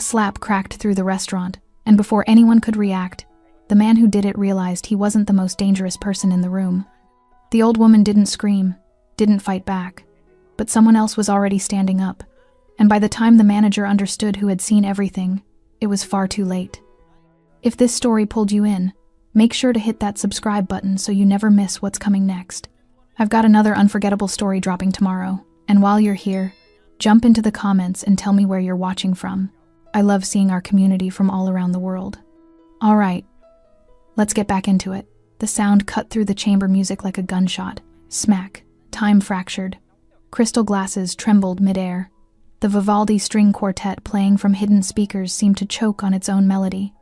slap cracked through the restaurant, and before anyone could react, the man who did it realized he wasn't the most dangerous person in the room. The old woman didn't scream, didn't fight back, but someone else was already standing up, and by the time the manager understood who had seen everything, it was far too late. If this story pulled you in, make sure to hit that subscribe button so you never miss what's coming next. I've got another unforgettable story dropping tomorrow, and while you're here, jump into the comments and tell me where you're watching from. I love seeing our community from all around the world. All right, let's get back into it. The sound cut through the chamber music like a gunshot. Smack. Time fractured. Crystal glasses trembled midair. The Vivaldi string quartet playing from hidden speakers seemed to choke on its own melody.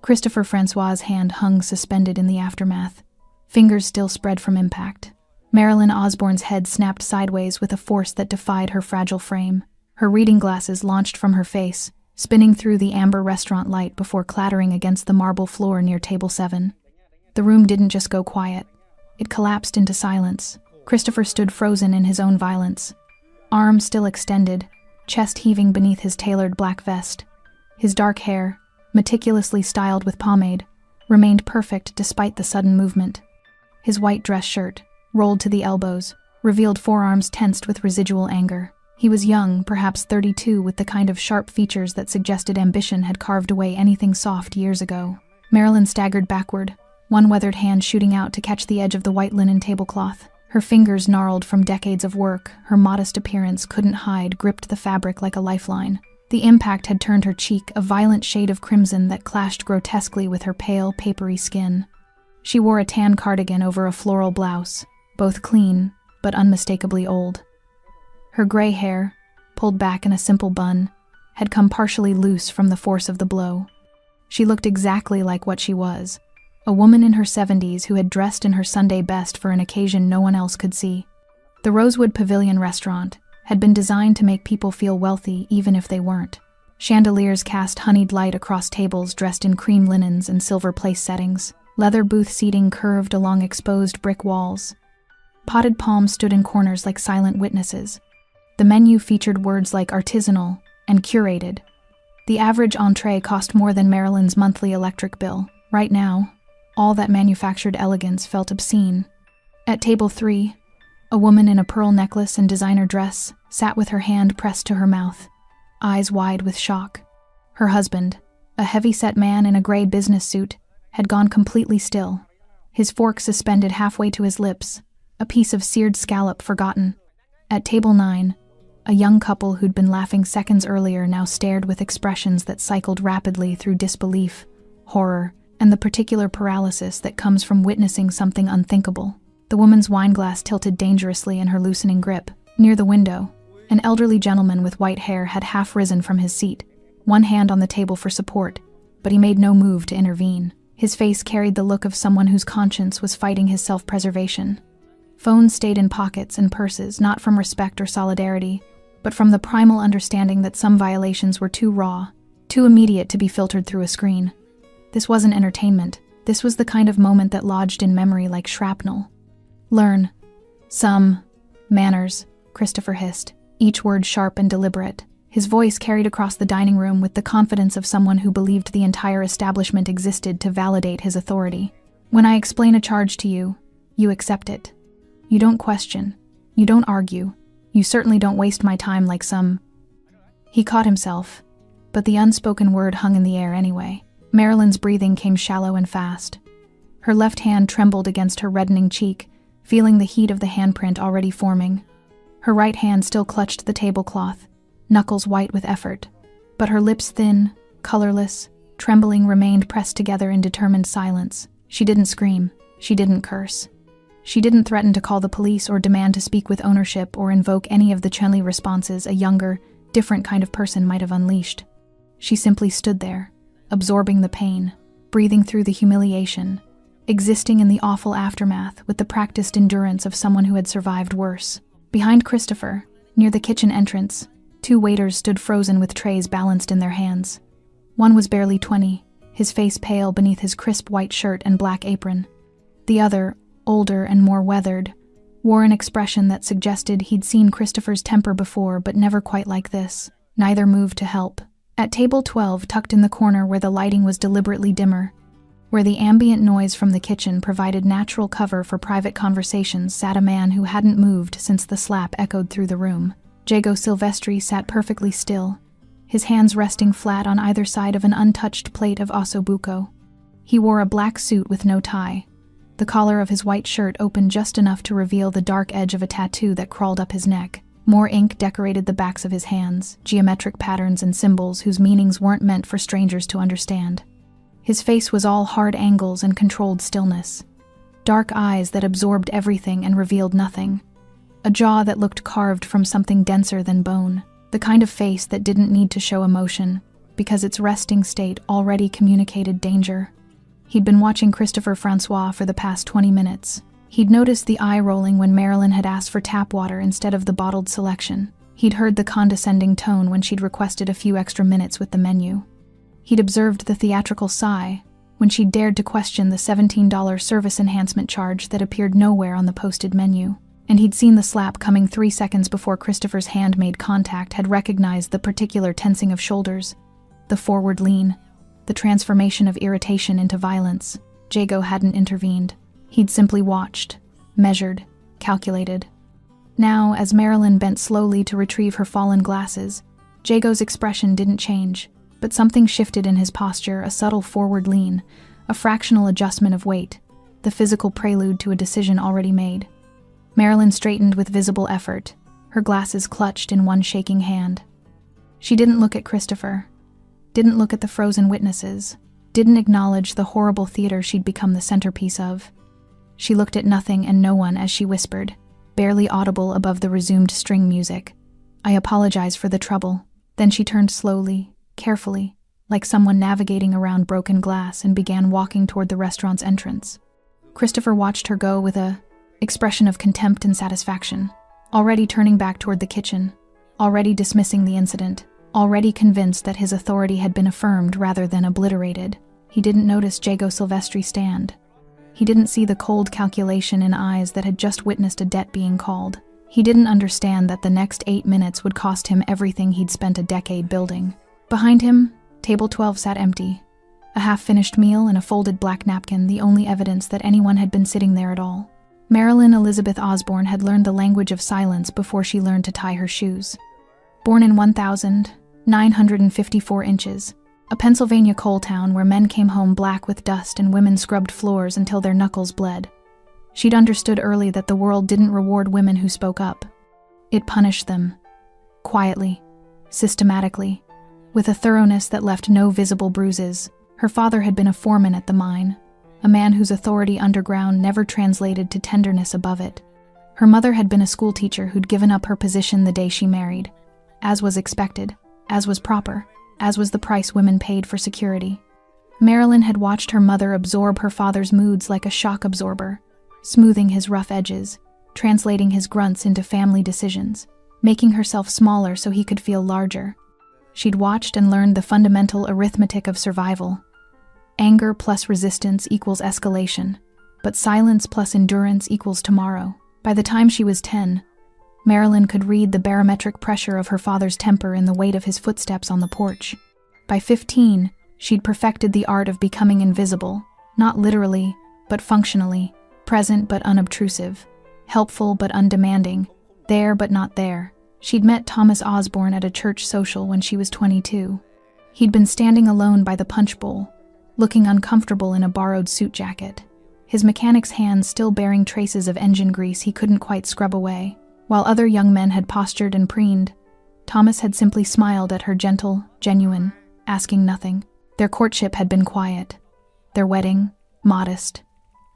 Christopher Francois's hand hung suspended in the aftermath, fingers still spread from impact. Marilyn Osborne's head snapped sideways with a force that defied her fragile frame. Her reading glasses launched from her face, spinning through the amber restaurant light before clattering against the marble floor near table 7. The room didn't just go quiet. It collapsed into silence. Christopher stood frozen in his own violence, arms still extended, chest heaving beneath his tailored black vest. His dark hair, meticulously styled with pomade, remained perfect despite the sudden movement. His white dress shirt, rolled to the elbows, revealed forearms tensed with residual anger. He was young, perhaps 32, with the kind of sharp features that suggested ambition had carved away anything soft years ago. Marilyn staggered backward, one weathered hand shooting out to catch the edge of the white linen tablecloth. Her fingers, gnarled from decades of work, her modest appearance couldn't hide, gripped the fabric like a lifeline. The impact had turned her cheek a violent shade of crimson that clashed grotesquely with her pale, papery skin. She wore a tan cardigan over a floral blouse, both clean, but unmistakably old. Her gray hair, pulled back in a simple bun, had come partially loose from the force of the blow. She looked exactly like what she was, a woman in her 70s who had dressed in her Sunday best for an occasion no one else could see. The Rosewood Pavilion restaurant had been designed to make people feel wealthy even if they weren't. Chandeliers cast honeyed light across tables dressed in cream linens and silver place settings. Leather booth seating curved along exposed brick walls. Potted palms stood in corners like silent witnesses. The menu featured words like artisanal and curated. The average entree cost more than Marilyn's monthly electric bill. Right now, all that manufactured elegance felt obscene. At table 3, a woman in a pearl necklace and designer dress sat with her hand pressed to her mouth, eyes wide with shock. Her husband, a heavy-set man in a gray business suit, had gone completely still, his fork suspended halfway to his lips, a piece of seared scallop forgotten. At table 9, a young couple who'd been laughing seconds earlier now stared with expressions that cycled rapidly through disbelief, horror, and the particular paralysis that comes from witnessing something unthinkable. The woman's wineglass tilted dangerously in her loosening grip. Near the window, an elderly gentleman with white hair had half risen from his seat, one hand on the table for support, but he made no move to intervene. His face carried the look of someone whose conscience was fighting his self-preservation. Phones stayed in pockets and purses, not from respect or solidarity, but from the primal understanding that some violations were too raw, too immediate to be filtered through a screen. This wasn't entertainment. This was the kind of moment that lodged in memory like shrapnel. "Learn some manners," Christopher hissed, each word sharp and deliberate. His voice carried across the dining room with the confidence of someone who believed the entire establishment existed to validate his authority. "When I explain a charge to you, you accept it. You don't question. You don't argue. You certainly don't waste my time like some..." He caught himself, but the unspoken word hung in the air anyway. Marilyn's breathing came shallow and fast. Her left hand trembled against her reddening cheek, feeling the heat of the handprint already forming. Her right hand still clutched the tablecloth, knuckles white with effort, but her lips thin, colorless, trembling remained pressed together in determined silence. She didn't scream. She didn't curse. She didn't threaten to call the police or demand to speak with ownership or invoke any of the Chenley responses a younger, different kind of person might have unleashed. She simply stood there, absorbing the pain, breathing through the humiliation, existing in the awful aftermath with the practiced endurance of someone who had survived worse. Behind Christopher, near the kitchen entrance, 2 waiters stood frozen with trays balanced in their hands. One was barely 20, his face pale beneath his crisp white shirt and black apron. The other, older and more weathered, wore an expression that suggested he'd seen Christopher's temper before but never quite like this. Neither moved to help. At table 12, tucked in the corner where the lighting was deliberately dimmer, where the ambient noise from the kitchen provided natural cover for private conversations, sat a man who hadn't moved since the slap echoed through the room. Jago Silvestri sat perfectly still, his hands resting flat on either side of an untouched plate of ossobuco. He wore a black suit with no tie. The collar of his white shirt opened just enough to reveal the dark edge of a tattoo that crawled up his neck. More ink decorated the backs of his hands, geometric patterns and symbols whose meanings weren't meant for strangers to understand. His face was all hard angles and controlled stillness. Dark eyes that absorbed everything and revealed nothing. A jaw that looked carved from something denser than bone. The kind of face that didn't need to show emotion, because its resting state already communicated danger. He'd been watching Christopher Francois for the past 20 minutes. He'd noticed the eye rolling when Marilyn had asked for tap water instead of the bottled selection. He'd heard the condescending tone when she'd requested a few extra minutes with the menu. He'd observed the theatrical sigh when she dared to question the $17 service enhancement charge that appeared nowhere on the posted menu. And he'd seen the slap coming 3 seconds before Christopher's hand made contact, had recognized the particular tensing of shoulders, the forward lean, the transformation of irritation into violence. Jago hadn't intervened. He'd simply watched, measured, calculated. Now, as Marilyn bent slowly to retrieve her fallen glasses, Jago's expression didn't change, but something shifted in his posture, a subtle forward lean, a fractional adjustment of weight, the physical prelude to a decision already made. Marilyn straightened with visible effort, her glasses clutched in one shaking hand. She didn't look at Christopher, didn't look at the frozen witnesses, didn't acknowledge the horrible theater she'd become the centerpiece of. She looked at nothing and no one as she whispered, barely audible above the resumed string music, "I apologize for the trouble." Then she turned slowly, carefully, like someone navigating around broken glass, and began walking toward the restaurant's entrance. Christopher watched her go with a expression of contempt and satisfaction, already turning back toward the kitchen, already dismissing the incident, already convinced that his authority had been affirmed rather than obliterated. He didn't notice Jago Silvestri stand. He didn't see the cold calculation in eyes that had just witnessed a debt being called. He didn't understand that the next 8 minutes would cost him everything he'd spent a decade building. Behind him, table 12 sat empty. A half-finished meal and a folded black napkin, the only evidence that anyone had been sitting there at all. Marilyn Elizabeth Osborne had learned the language of silence before she learned to tie her shoes. Born in 1954 inches, a Pennsylvania coal town where men came home black with dust and women scrubbed floors until their knuckles bled. She'd understood early that the world didn't reward women who spoke up. It punished them. Quietly, systematically, with a thoroughness that left no visible bruises. Her father had been a foreman at the mine, a man whose authority underground never translated to tenderness above it. Her mother had been a schoolteacher who'd given up her position the day she married, as was expected, as was proper, as was the price women paid for security. Marilyn had watched her mother absorb her father's moods like a shock absorber, smoothing his rough edges, translating his grunts into family decisions, making herself smaller so he could feel larger. She'd watched and learned the fundamental arithmetic of survival. Anger plus resistance equals escalation, but silence plus endurance equals tomorrow. By the time she was 10, Marilyn could read the barometric pressure of her father's temper in the weight of his footsteps on the porch. By 15, she'd perfected the art of becoming invisible, not literally, but functionally, present but unobtrusive, helpful but undemanding, there but not there. She'd met Thomas Osborne at a church social when she was 22. He'd been standing alone by the punch bowl, looking uncomfortable in a borrowed suit jacket, his mechanic's hands still bearing traces of engine grease he couldn't quite scrub away. While other young men had postured and preened, Thomas had simply smiled at her, gentle, genuine, asking nothing. Their courtship had been quiet, their wedding, modest,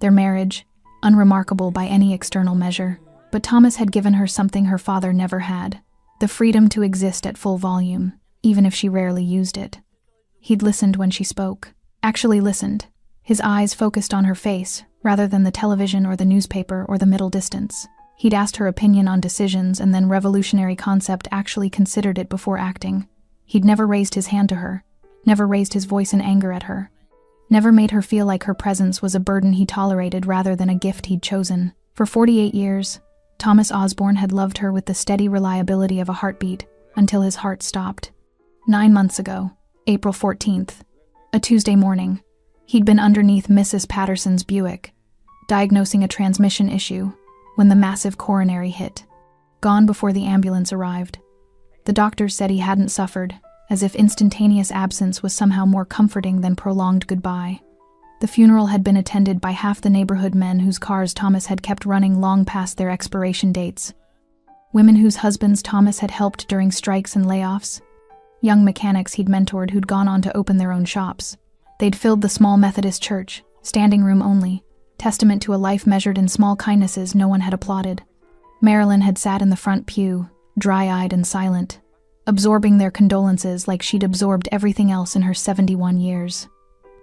their marriage, unremarkable by any external measure. But Thomas had given her something her father never had, the freedom to exist at full volume, even if she rarely used it. He'd listened when she spoke, actually listened, his eyes focused on her face, rather than the television or the newspaper or the middle distance. He'd asked her opinion on decisions and then revolutionary concept actually considered it before acting. He'd never raised his hand to her, never raised his voice in anger at her, never made her feel like her presence was a burden he tolerated rather than a gift he'd chosen. For 48 years, Thomas Osborne had loved her with the steady reliability of a heartbeat, until his heart stopped. 9 months ago, April 14th, a Tuesday morning, he'd been underneath Mrs. Patterson's Buick, diagnosing a transmission issue, when the massive coronary hit. Gone before the ambulance arrived. The doctors said he hadn't suffered, as if instantaneous absence was somehow more comforting than prolonged goodbye. The funeral had been attended by half the neighborhood men whose cars Thomas had kept running long past their expiration dates. Women whose husbands Thomas had helped during strikes and layoffs. Young mechanics he'd mentored who'd gone on to open their own shops. They'd filled the small Methodist church, standing room only, testament to a life measured in small kindnesses no one had applauded. Marilyn had sat in the front pew, dry-eyed and silent, absorbing their condolences like she'd absorbed everything else in her 71 years.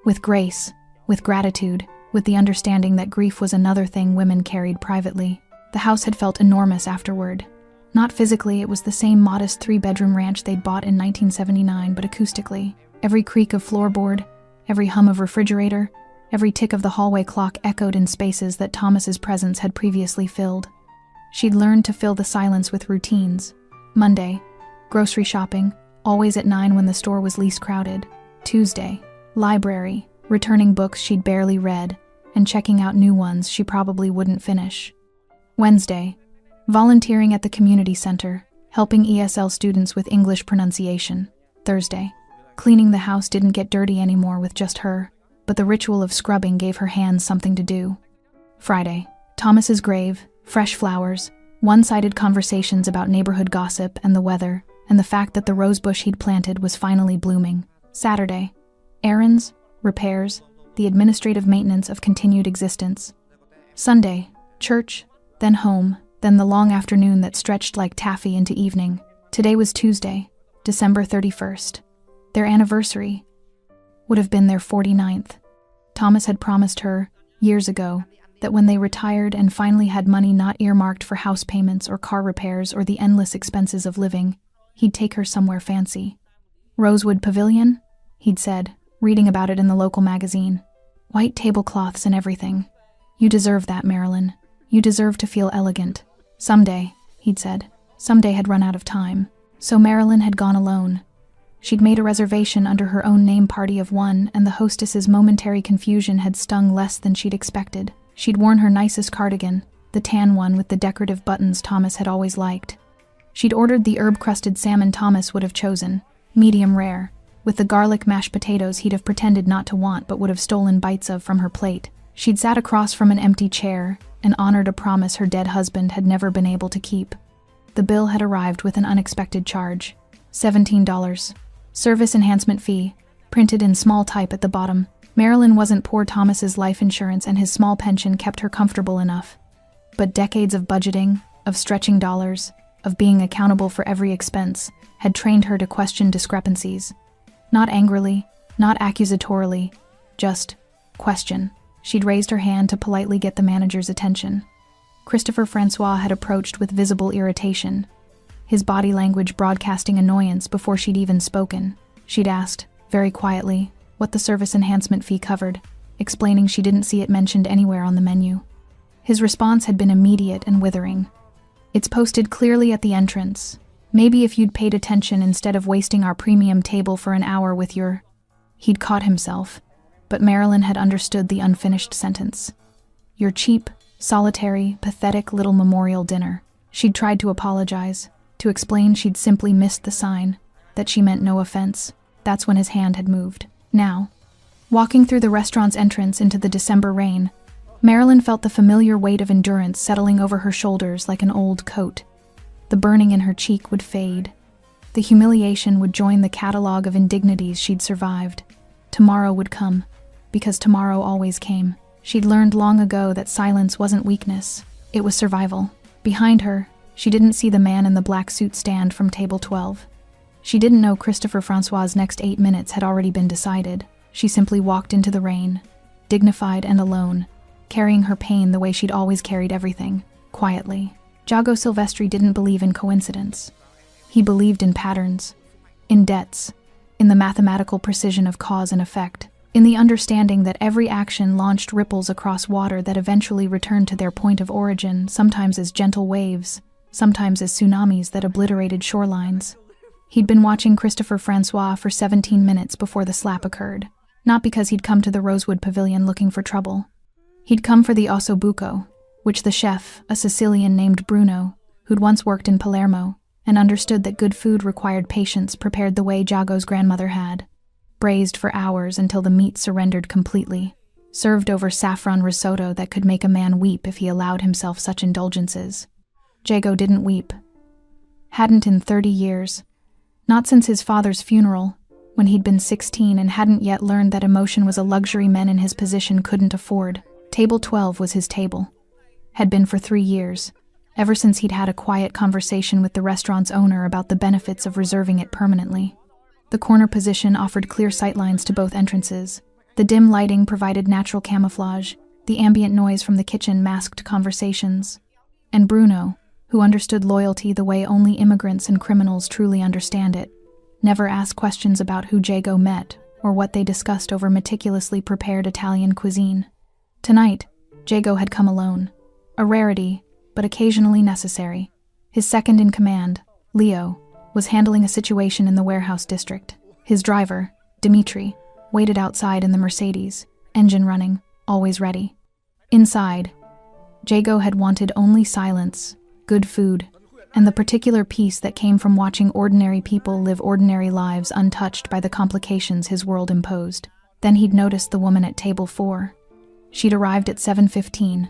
With grace, with gratitude, with the understanding that grief was another thing women carried privately. The house had felt enormous afterward. Not physically, it was the same modest 3-bedroom ranch they'd bought in 1979, but acoustically. Every creak of floorboard, every hum of refrigerator, every tick of the hallway clock echoed in spaces that Thomas's presence had previously filled. She'd learned to fill the silence with routines. Monday, grocery shopping, always at 9 when the store was least crowded. Tuesday, library, returning books she'd barely read, and checking out new ones she probably wouldn't finish. Wednesday, volunteering at the community center, helping ESL students with English pronunciation. Thursday, cleaning the house didn't get dirty anymore with just her, but the ritual of scrubbing gave her hands something to do. Friday, Thomas's grave, fresh flowers, one-sided conversations about neighborhood gossip and the weather, and the fact that the rosebush he'd planted was finally blooming. Saturday, errands, repairs, the administrative maintenance of continued existence. Sunday, church, then home, then the long afternoon that stretched like taffy into evening. Today was Tuesday, December 31st. Their anniversary would have been their 49th. Thomas had promised her, years ago, that when they retired and finally had money not earmarked for house payments or car repairs or the endless expenses of living, he'd take her somewhere fancy. Rosewood Pavilion? He'd said, reading about it in the local magazine. White tablecloths and everything. You deserve that, Marilyn. You deserve to feel elegant. Someday, he'd said. Someday had run out of time. So Marilyn had gone alone. She'd made a reservation under her own name party of one, and the hostess's momentary confusion had stung less than she'd expected. She'd worn her nicest cardigan, the tan one with the decorative buttons Thomas had always liked. She'd ordered the herb-crusted salmon Thomas would have chosen, medium rare, with the garlic mashed potatoes he'd have pretended not to want but would have stolen bites of from her plate. She'd sat across from an empty chair and honored a promise her dead husband had never been able to keep. The bill had arrived with an unexpected charge. $17. Service enhancement fee, printed in small type at the bottom. Marilyn wasn't poor. Thomas's life insurance and his small pension kept her comfortable enough. But decades of budgeting, of stretching dollars, of being accountable for every expense, had trained her to question discrepancies. Not angrily, not accusatorily, just question. She'd raised her hand to politely get the manager's attention. Christopher Francois had approached with visible irritation, his body language broadcasting annoyance before she'd even spoken. She'd asked, very quietly, what the service enhancement fee covered, explaining she didn't see it mentioned anywhere on the menu. His response had been immediate and withering. It's posted clearly at the entrance. Maybe if you'd paid attention instead of wasting our premium table for an hour with your... He'd caught himself, but Marilyn had understood the unfinished sentence. Your cheap, solitary, pathetic little memorial dinner. She'd tried to apologize, to explain she'd simply missed the sign, that she meant no offense. That's when his hand had moved. Now, walking through the restaurant's entrance into the December rain, Marilyn felt the familiar weight of endurance settling over her shoulders like an old coat. The burning in her cheek would fade. The humiliation would join the catalog of indignities she'd survived. Tomorrow would come, because tomorrow always came. She'd learned long ago that silence wasn't weakness, it was survival. Behind her, she didn't see the man in the black suit stand from table 12. She didn't know Christopher Francois's next 8 minutes had already been decided. She simply walked into the rain, dignified and alone, carrying her pain the way she'd always carried everything, quietly. Jago Silvestri didn't believe in coincidence. He believed in patterns, in debts, in the mathematical precision of cause and effect, in the understanding that every action launched ripples across water that eventually returned to their point of origin, sometimes as gentle waves, sometimes as tsunamis that obliterated shorelines. He'd been watching Christopher Francois for 17 minutes before the slap occurred, not because he'd come to the Rosewood Pavilion looking for trouble. He'd come for the osso buco, which the chef, a Sicilian named Bruno, who'd once worked in Palermo, and understood that good food required patience, prepared the way Jago's grandmother had. Braised for hours until the meat surrendered completely, served over saffron risotto that could make a man weep if he allowed himself such indulgences. Jago didn't weep. Hadn't in 30 years. Not since his father's funeral, when he'd been 16 and hadn't yet learned that emotion was a luxury men in his position couldn't afford. Table 12 was his table. Had been for 3 years, ever since he'd had a quiet conversation with the restaurant's owner about the benefits of reserving it permanently. The corner position offered clear sightlines to both entrances. The dim lighting provided natural camouflage. The ambient noise from the kitchen masked conversations. And Bruno, who understood loyalty the way only immigrants and criminals truly understand it, never asked questions about who Jago met or what they discussed over meticulously prepared Italian cuisine. Tonight, Jago had come alone. A rarity, but occasionally necessary. His second in command, Leo, was handling a situation in the warehouse district. His driver, Dimitri, waited outside in the Mercedes, engine running, always ready. Inside, Jago had wanted only silence, good food, and the particular peace that came from watching ordinary people live ordinary lives untouched by the complications his world imposed. Then he'd noticed the woman at table 4. She'd arrived at 7:15,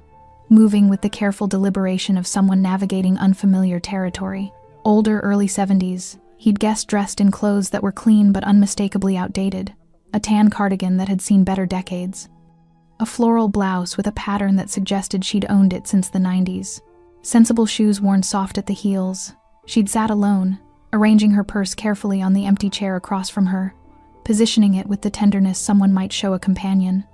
moving with the careful deliberation of someone navigating unfamiliar territory. Older, early 70s, he'd guessed dressed in clothes that were clean but unmistakably outdated, a tan cardigan that had seen better decades, a floral blouse with a pattern that suggested she'd owned it since the 90s, sensible shoes worn soft at the heels. She'd sat alone, arranging her purse carefully on the empty chair across from her, positioning it with the tenderness someone might show a companion.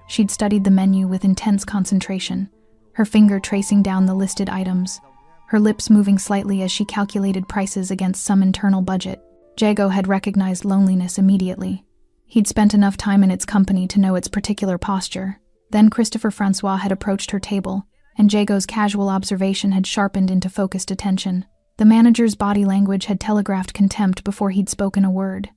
She'd studied the menu with intense concentration, her finger tracing down the listed items, her lips moving slightly as she calculated prices against some internal budget. Jago had recognized loneliness immediately. He'd spent enough time in its company to know its particular posture. Then Christopher Francois had approached her table, and Jago's casual observation had sharpened into focused attention. The manager's body language had telegraphed contempt before he'd spoken a word.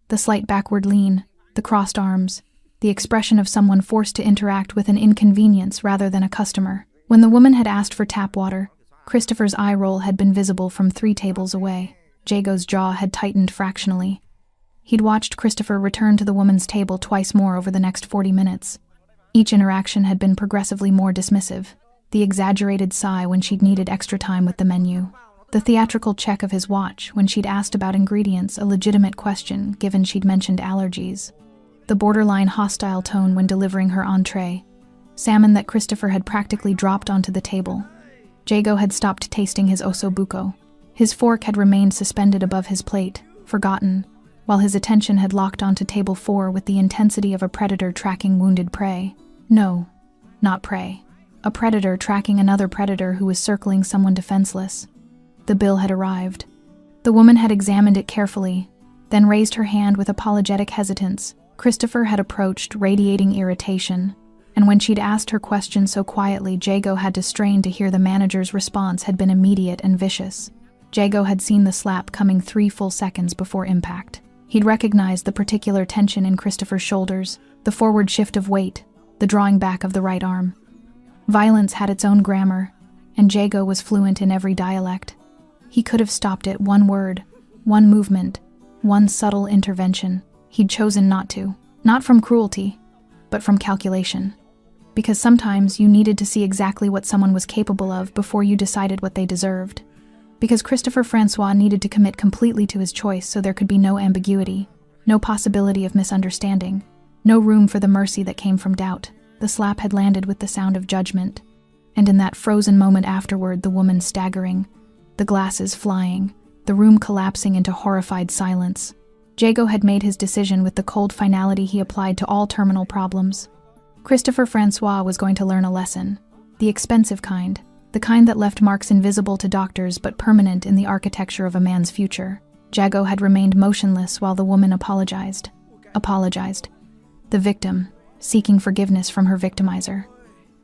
The slight backward lean, the crossed arms, the expression of someone forced to interact with an inconvenience rather than a customer. When the woman had asked for tap water, Christopher's eye roll had been visible from 3 tables away. Jago's jaw had tightened fractionally. He'd watched Christopher return to the woman's table twice more over the next 40 minutes. Each interaction had been progressively more dismissive. The exaggerated sigh when she'd needed extra time with the menu. The theatrical check of his watch when she'd asked about ingredients, a legitimate question given she'd mentioned allergies. The borderline hostile tone when delivering her entree, salmon that Christopher had practically dropped onto the table. Jago had stopped tasting his osso buco. His fork had remained suspended above his plate, forgotten, while his attention had locked onto table 4 with the intensity of a predator tracking wounded prey. No, not prey. A predator tracking another predator who was circling someone defenseless. The bill had arrived. The woman had examined it carefully, then raised her hand with apologetic hesitance. Christopher had approached, radiating irritation, and when she'd asked her question so quietly, Jago had to strain to hear the manager's response had been immediate and vicious. Jago had seen the slap coming 3 full seconds before impact. He'd recognized the particular tension in Christopher's shoulders, the forward shift of weight, the drawing back of the right arm. Violence had its own grammar, and Jago was fluent in every dialect. He could have stopped it, one word, one movement, one subtle intervention. He'd chosen not to, not from cruelty, but from calculation. Because sometimes you needed to see exactly what someone was capable of before you decided what they deserved. Because Christopher Francois needed to commit completely to his choice so there could be no ambiguity, no possibility of misunderstanding, no room for the mercy that came from doubt. The slap had landed with the sound of judgment, and in that frozen moment afterward, the woman staggering, the glasses flying, the room collapsing into horrified silence. Jago had made his decision with the cold finality he applied to all terminal problems. Christopher Francois was going to learn a lesson, the expensive kind, the kind that left marks invisible to doctors but permanent in the architecture of a man's future. Jago had remained motionless while the woman apologized. The victim, seeking forgiveness from her victimizer.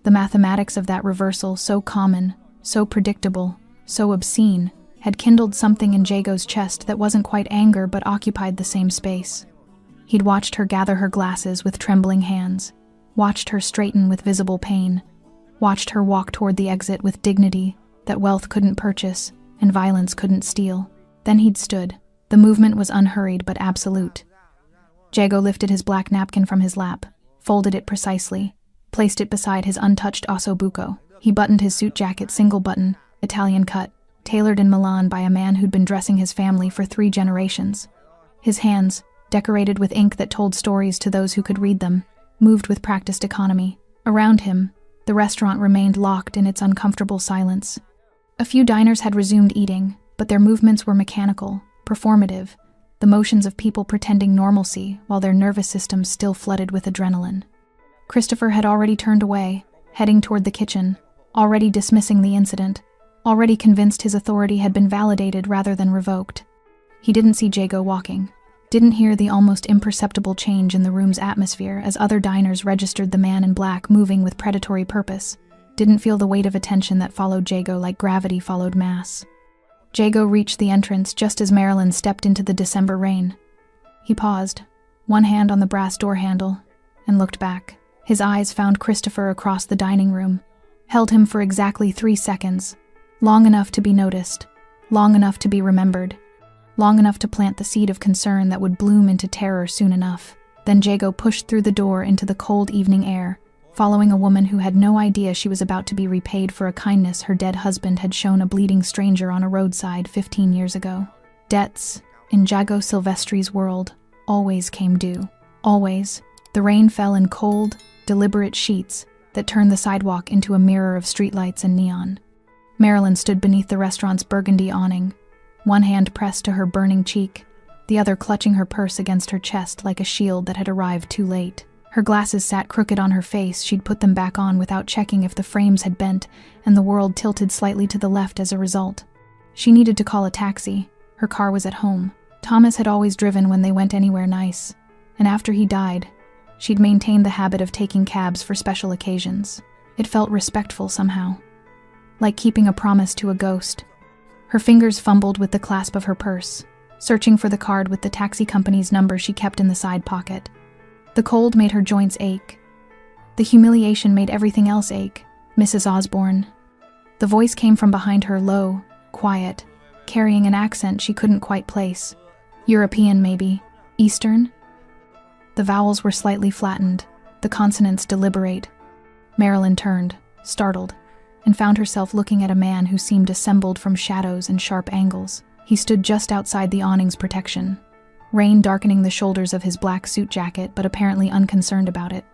The mathematics of that reversal, so common, so predictable, so obscene, had kindled something in Jago's chest that wasn't quite anger but occupied the same space. He'd watched her gather her glasses with trembling hands, watched her straighten with visible pain, watched her walk toward the exit with dignity that wealth couldn't purchase and violence couldn't steal. Then he'd stood. The movement was unhurried but absolute. Jago lifted his black napkin from his lap, folded it precisely, placed it beside his untouched ossobuco. He buttoned his suit jacket single button, Italian cut, tailored in Milan by a man who'd been dressing his family for 3 generations. His hands, decorated with ink that told stories to those who could read them, moved with practiced economy. Around him, the restaurant remained locked in its uncomfortable silence. A few diners had resumed eating, but their movements were mechanical, performative, the motions of people pretending normalcy while their nervous systems still flooded with adrenaline. Christopher had already turned away, heading toward the kitchen, already dismissing the incident, already convinced his authority had been validated rather than revoked. He didn't see Jago walking, didn't hear the almost imperceptible change in the room's atmosphere as other diners registered the man in black moving with predatory purpose, didn't feel the weight of attention that followed Jago like gravity followed mass. Jago reached the entrance just as Marilyn stepped into the December rain. He paused, one hand on the brass door handle, and looked back. His eyes found Christopher across the dining room, held him for exactly 3 seconds, long enough to be noticed, long enough to be remembered, long enough to plant the seed of concern that would bloom into terror soon enough. Then Jago pushed through the door into the cold evening air, following a woman who had no idea she was about to be repaid for a kindness her dead husband had shown a bleeding stranger on a roadside 15 years ago. Debts, in Jago Silvestri's world, always came due. Always. The rain fell in cold, deliberate sheets that turned the sidewalk into a mirror of streetlights and neon. Marilyn stood beneath the restaurant's burgundy awning, one hand pressed to her burning cheek, the other clutching her purse against her chest like a shield that had arrived too late. Her glasses sat crooked on her face. She'd put them back on without checking if the frames had bent, and the world tilted slightly to the left as a result. She needed to call a taxi. Her car was at home. Thomas had always driven when they went anywhere nice, and after he died, she'd maintained the habit of taking cabs for special occasions. It felt respectful somehow, like keeping a promise to a ghost. Her fingers fumbled with the clasp of her purse, searching for the card with the taxi company's number she kept in the side pocket. The cold made her joints ache. The humiliation made everything else ache. Mrs. Osborne. The voice came from behind her, low, quiet, carrying an accent she couldn't quite place. European, maybe. Eastern? The vowels were slightly flattened, the consonants deliberate. Marilyn turned, startled, and found herself looking at a man who seemed assembled from shadows and sharp angles. He stood just outside the awning's protection, rain darkening the shoulders of his black suit jacket, but apparently unconcerned about it.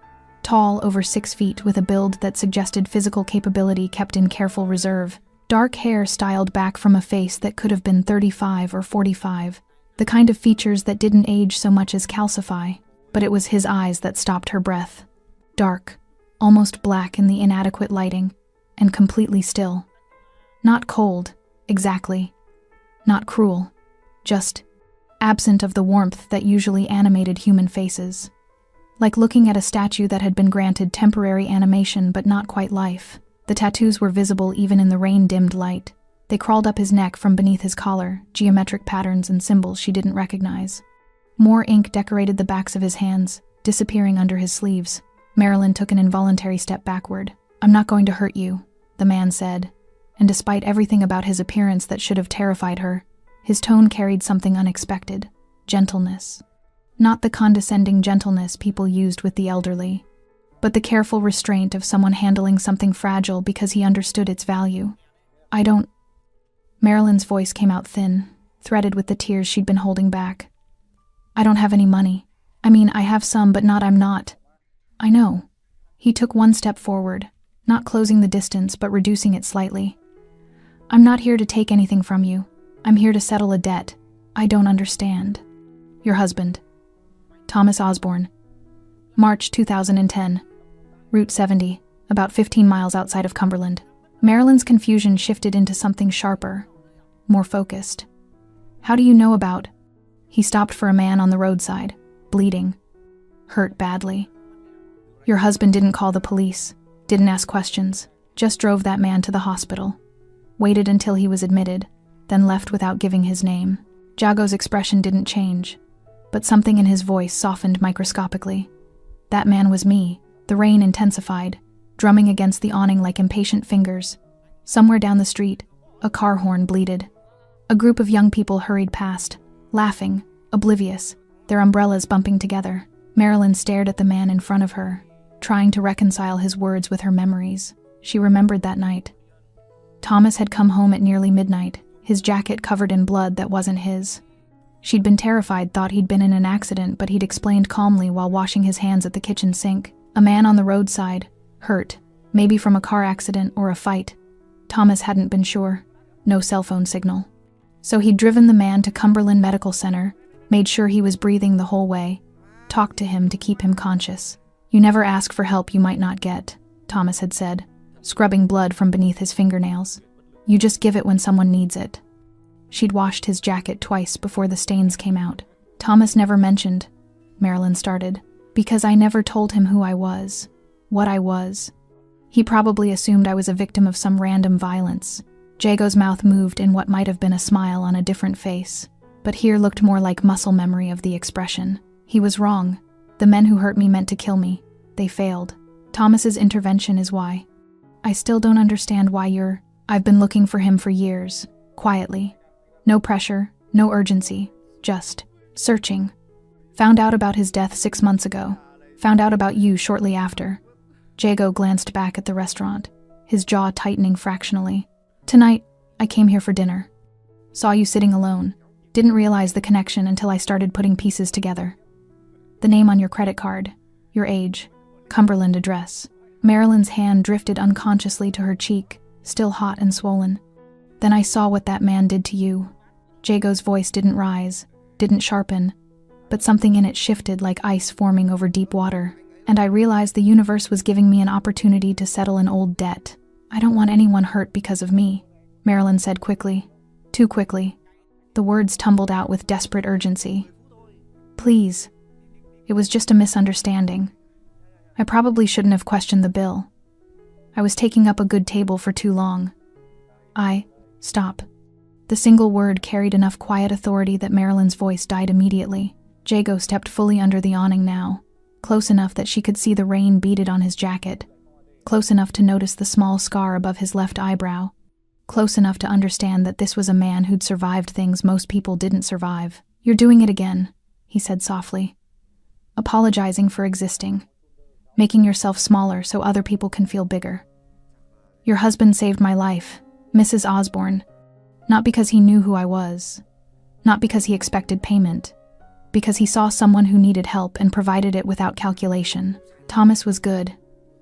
Tall, over 6 feet, with a build that suggested physical capability kept in careful reserve. Dark hair styled back from a face that could have been 35 or 45, the kind of features that didn't age so much as calcify, but it was his eyes that stopped her breath. Dark, almost black in the inadequate lighting, and completely still. Not cold, exactly. Not cruel, just absent of the warmth that usually animated human faces. Like looking at a statue that had been granted temporary animation but not quite life. The tattoos were visible even in the rain-dimmed light. They crawled up his neck from beneath his collar, geometric patterns and symbols she didn't recognize. More ink decorated the backs of his hands, disappearing under his sleeves. Marilyn took an involuntary step backward. "I'm not going to hurt you," the man said, and despite everything about his appearance that should have terrified her, his tone carried something unexpected: gentleness. Not the condescending gentleness people used with the elderly, but the careful restraint of someone handling something fragile because he understood its value. "I don't..." Marilyn's voice came out thin, threaded with the tears she'd been holding back. "I don't have any money. I mean, I have some, but I'm not." "I know." He took one step forward, not closing the distance but reducing it slightly. "I'm not here to take anything from you. I'm here to settle a debt. I don't understand." "Your husband." Thomas Osborne. March 2010. Route 70, about 15 miles outside of Cumberland. Marilyn's confusion shifted into something sharper, more focused. "How do you know about..." He stopped for a man on the roadside, bleeding, hurt badly. "Your husband didn't call the police, didn't ask questions, just drove that man to the hospital. Waited until he was admitted. then left without giving his name. Jago's expression didn't change, but something in his voice softened microscopically. That man was me. The rain intensified, drumming against the awning like impatient fingers. Somewhere down the street, a car horn bleated. A group of young people hurried past, laughing, oblivious, their umbrellas bumping together. Marilyn stared at the man in front of her, trying to reconcile his words with her memories. She remembered that night. Thomas had come home at nearly midnight, his jacket covered in blood that wasn't his. She'd been terrified, thought he'd been in an accident, but he'd explained calmly while washing his hands at the kitchen sink. A man on the roadside, hurt, maybe from a car accident or a fight. Thomas hadn't been sure. No cell phone signal. So he'd driven the man to Cumberland Medical Center, made sure he was breathing the whole way, talked to him to keep him conscious. "You never ask for help you might not get," Thomas had said, scrubbing blood from beneath his fingernails. "You just give it when someone needs it." She'd washed his jacket twice before the stains came out. "Thomas never mentioned," Marilyn started, "because I never told him who I was, what I was. He probably assumed I was a victim of some random violence." Jago's mouth moved in what might have been a smile on a different face, but here looked more like muscle memory of the expression. "He was wrong. The men who hurt me meant to kill me. They failed. Thomas's intervention is why. I still don't understand why I've been looking for him for years, quietly. No pressure, no urgency, just searching. Found out about his death 6 months ago. Found out about you shortly after." Jago glanced back at the restaurant, his jaw tightening fractionally. "Tonight, I came here for dinner. Saw you sitting alone. Didn't realize the connection until I started putting pieces together. The name on your credit card, your age, Cumberland address." Marilyn's hand drifted unconsciously to her cheek, still hot and swollen. "Then I saw what that man did to you." Jago's voice didn't rise, didn't sharpen, but something in it shifted like ice forming over deep water. "And I realized the universe was giving me an opportunity to settle an old debt. I don't want anyone hurt because of me," Marilyn said quickly. Too quickly. The words tumbled out with desperate urgency. "Please. It was just a misunderstanding. I probably shouldn't have questioned the bill. I was taking up a good table for too long. Stop." The single word carried enough quiet authority that Marilyn's voice died immediately. Jago stepped fully under the awning now, close enough that she could see the rain beaded on his jacket, close enough to notice the small scar above his left eyebrow, close enough to understand that this was a man who'd survived things most people didn't survive. "You're doing it again," he said softly. "Apologizing for existing. Making yourself smaller so other people can feel bigger. Your husband saved my life, Mrs. Osborne, not because he knew who I was, not because he expected payment, because he saw someone who needed help and provided it without calculation. Thomas was good,"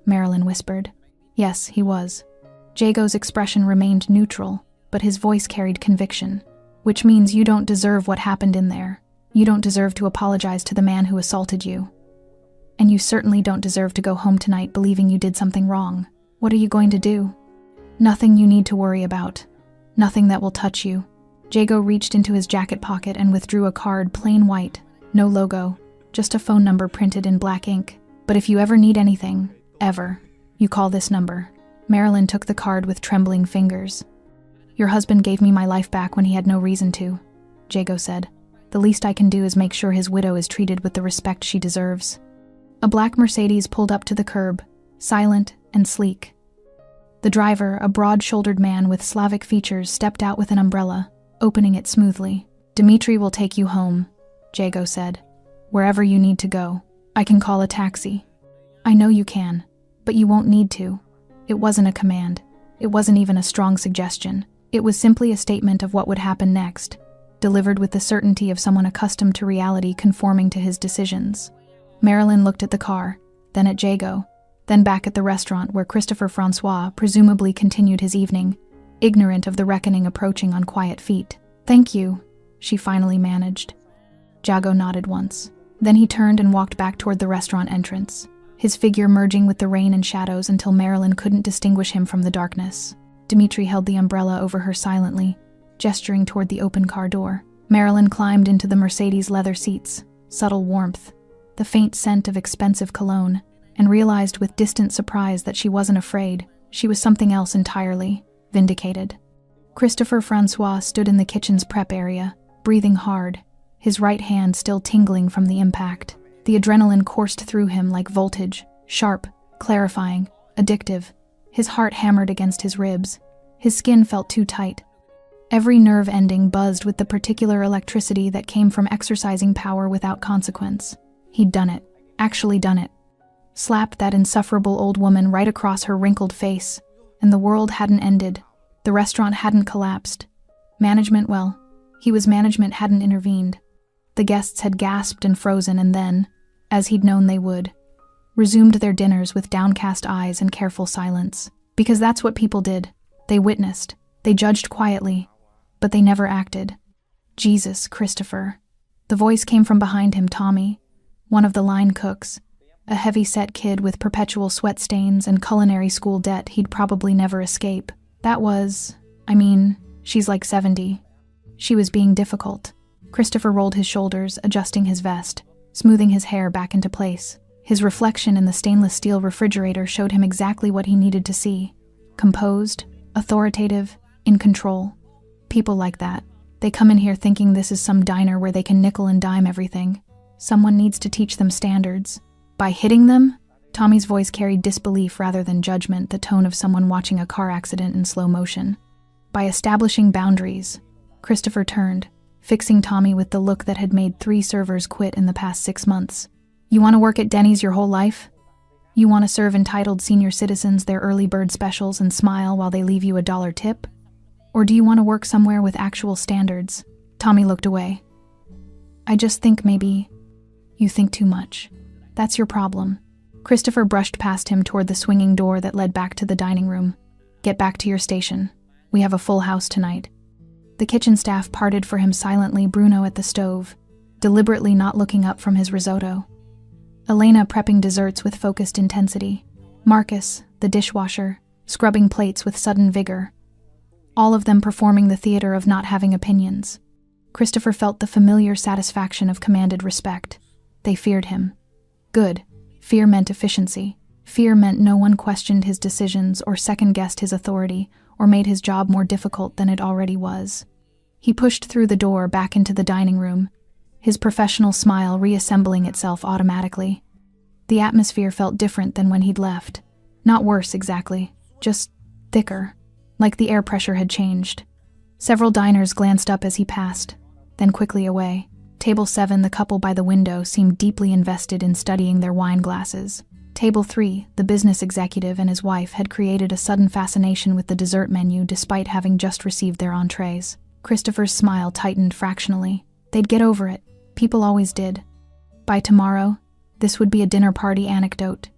Marilyn whispered. "Yes, he was." Jago's expression remained neutral, but his voice carried conviction. "Which means you don't deserve what happened in there. You don't deserve to apologize to the man who assaulted you. And you certainly don't deserve to go home tonight believing you did something wrong. What are you going to do? Nothing you need to worry about. Nothing that will touch you." Jago reached into his jacket pocket and withdrew a card, plain white, no logo, just a phone number printed in black ink. "But if you ever need anything, ever, you call this number." Marilyn took the card with trembling fingers. "Your husband gave me my life back when he had no reason to," Jago said. "The least I can do is make sure his widow is treated with the respect she deserves." A black Mercedes pulled up to the curb, silent and sleek. The driver, a broad-shouldered man with Slavic features, stepped out with an umbrella, opening it smoothly. "Dimitri will take you home," Jago said. "Wherever you need to go. I can call a taxi." "I know you can, but you won't need to." It wasn't a command. It wasn't even a strong suggestion. It was simply a statement of what would happen next, delivered with the certainty of someone accustomed to reality conforming to his decisions. Marilyn looked at the car, then at Jago, then back at the restaurant where Christopher Francois presumably continued his evening, ignorant of the reckoning approaching on quiet feet. "Thank you," she finally managed. Jago nodded once. Then he turned and walked back toward the restaurant entrance, his figure merging with the rain and shadows until Marilyn couldn't distinguish him from the darkness. Dimitri held the umbrella over her silently, gesturing toward the open car door. Marilyn climbed into the Mercedes leather seats, subtle warmth, the faint scent of expensive cologne, and realized with distant surprise that she wasn't afraid. She was something else entirely, vindicated. Christopher Francois stood in the kitchen's prep area, breathing hard, his right hand still tingling from the impact. The adrenaline coursed through him like voltage, sharp, clarifying, addictive. His heart hammered against his ribs. His skin felt too tight. Every nerve ending buzzed with the particular electricity that came from exercising power without consequence. He'd done it. Actually done it. Slapped that insufferable old woman right across her wrinkled face, and the world hadn't ended. The restaurant hadn't collapsed. Management hadn't intervened. The guests had gasped and frozen and then, as he'd known they would, resumed their dinners with downcast eyes and careful silence. Because that's what people did. They witnessed. They judged quietly. But they never acted. Jesus, Christopher. The voice came from behind him, Tommy, one of the line cooks, a heavy-set kid with perpetual sweat stains and culinary school debt he'd probably never escape. She's like 70. She was being difficult. Christopher rolled his shoulders, adjusting his vest, smoothing his hair back into place. His reflection in the stainless steel refrigerator showed him exactly what he needed to see. Composed, authoritative, in control. People like that. They come in here thinking this is some diner where they can nickel and dime everything. Someone needs to teach them standards. By hitting them? Tommy's voice carried disbelief rather than judgment, the tone of someone watching a car accident in slow motion. By establishing boundaries. Christopher turned, fixing Tommy with the look that had made 3 servers quit in the past 6 months. You want to work at Denny's your whole life? You want to serve entitled senior citizens their early bird specials and smile while they leave you a $1 tip? Or do you want to work somewhere with actual standards? Tommy looked away. I just think maybe you think too much. That's your problem. Christopher brushed past him toward the swinging door that led back to the dining room. Get back to your station. We have a full house tonight. The kitchen staff parted for him silently, Bruno at the stove, deliberately not looking up from his risotto. Elena prepping desserts with focused intensity. Marcus, the dishwasher, scrubbing plates with sudden vigor. All of them performing the theater of not having opinions. Christopher felt the familiar satisfaction of commanded respect. They feared him. Good. Fear meant efficiency. Fear meant no one questioned his decisions or second-guessed his authority or made his job more difficult than it already was. He pushed through the door back into the dining room, his professional smile reassembling itself automatically. The atmosphere felt different than when he'd left. Not worse, exactly. Just thicker, like the air pressure had changed. Several diners glanced up as he passed, then quickly away. Table 7, the couple by the window, seemed deeply invested in studying their wine glasses. Table 3, the business executive and his wife had created a sudden fascination with the dessert menu despite having just received their entrees. Christopher's smile tightened fractionally. They'd get over it. People always did. By tomorrow, this would be a dinner party anecdote.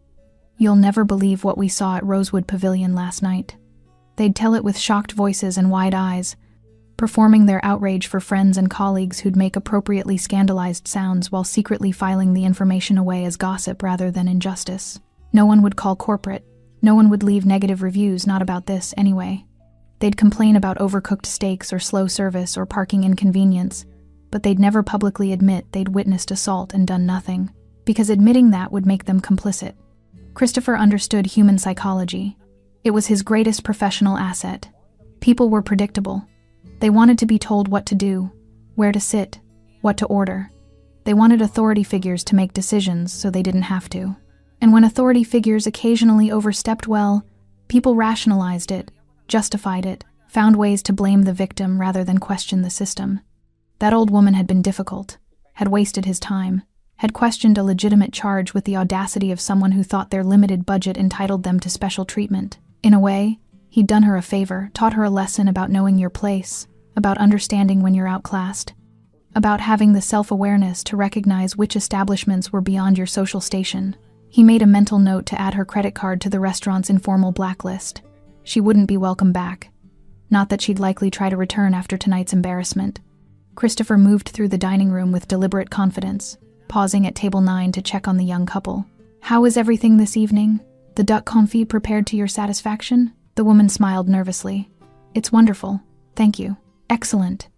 You'll never believe what we saw at Rosewood Pavilion last night. They'd tell it with shocked voices and wide eyes, performing their outrage for friends and colleagues who'd make appropriately scandalized sounds while secretly filing the information away as gossip rather than injustice. No one would call corporate. No one would leave negative reviews, not about this, anyway. They'd complain about overcooked steaks or slow service or parking inconvenience, but they'd never publicly admit they'd witnessed assault and done nothing, because admitting that would make them complicit. Christopher understood human psychology. It was his greatest professional asset. People were predictable. They wanted to be told what to do, where to sit, what to order. They wanted authority figures to make decisions so they didn't have to. And when authority figures occasionally overstepped, people rationalized it, justified it, found ways to blame the victim rather than question the system. That old woman had been difficult, had wasted his time, had questioned a legitimate charge with the audacity of someone who thought their limited budget entitled them to special treatment. In a way, he'd done her a favor, taught her a lesson about knowing your place, about understanding when you're outclassed, about having the self-awareness to recognize which establishments were beyond your social station. He made a mental note to add her credit card to the restaurant's informal blacklist. She wouldn't be welcome back. Not that she'd likely try to return after tonight's embarrassment. Christopher moved through the dining room with deliberate confidence, pausing at table 9 to check on the young couple. How is everything this evening? The duck confit prepared to your satisfaction? The woman smiled nervously. It's wonderful. Thank you. Excellent.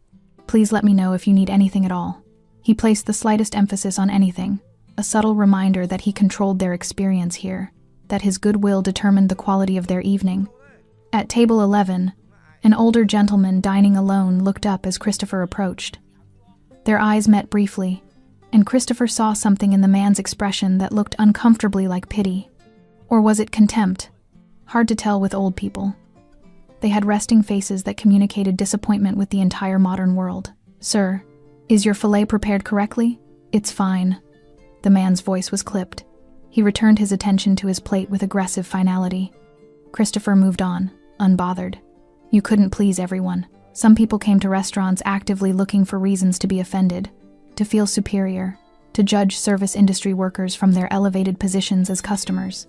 Please let me know if you need anything at all. He placed the slightest emphasis on anything, a subtle reminder that he controlled their experience here, that his goodwill determined the quality of their evening. At table 11, An older gentleman dining alone looked up as Christopher approached. Their eyes met briefly, and Christopher saw something in the man's expression that looked uncomfortably like pity. Or was it contempt? Hard to tell with old people. They had resting faces that communicated disappointment with the entire modern world. "Sir, is your fillet prepared correctly?" "It's fine." The man's voice was clipped. He returned his attention to his plate with aggressive finality. Christopher moved on, unbothered. You couldn't please everyone. Some people came to restaurants actively looking for reasons to be offended, to feel superior, to judge service industry workers from their elevated positions as customers.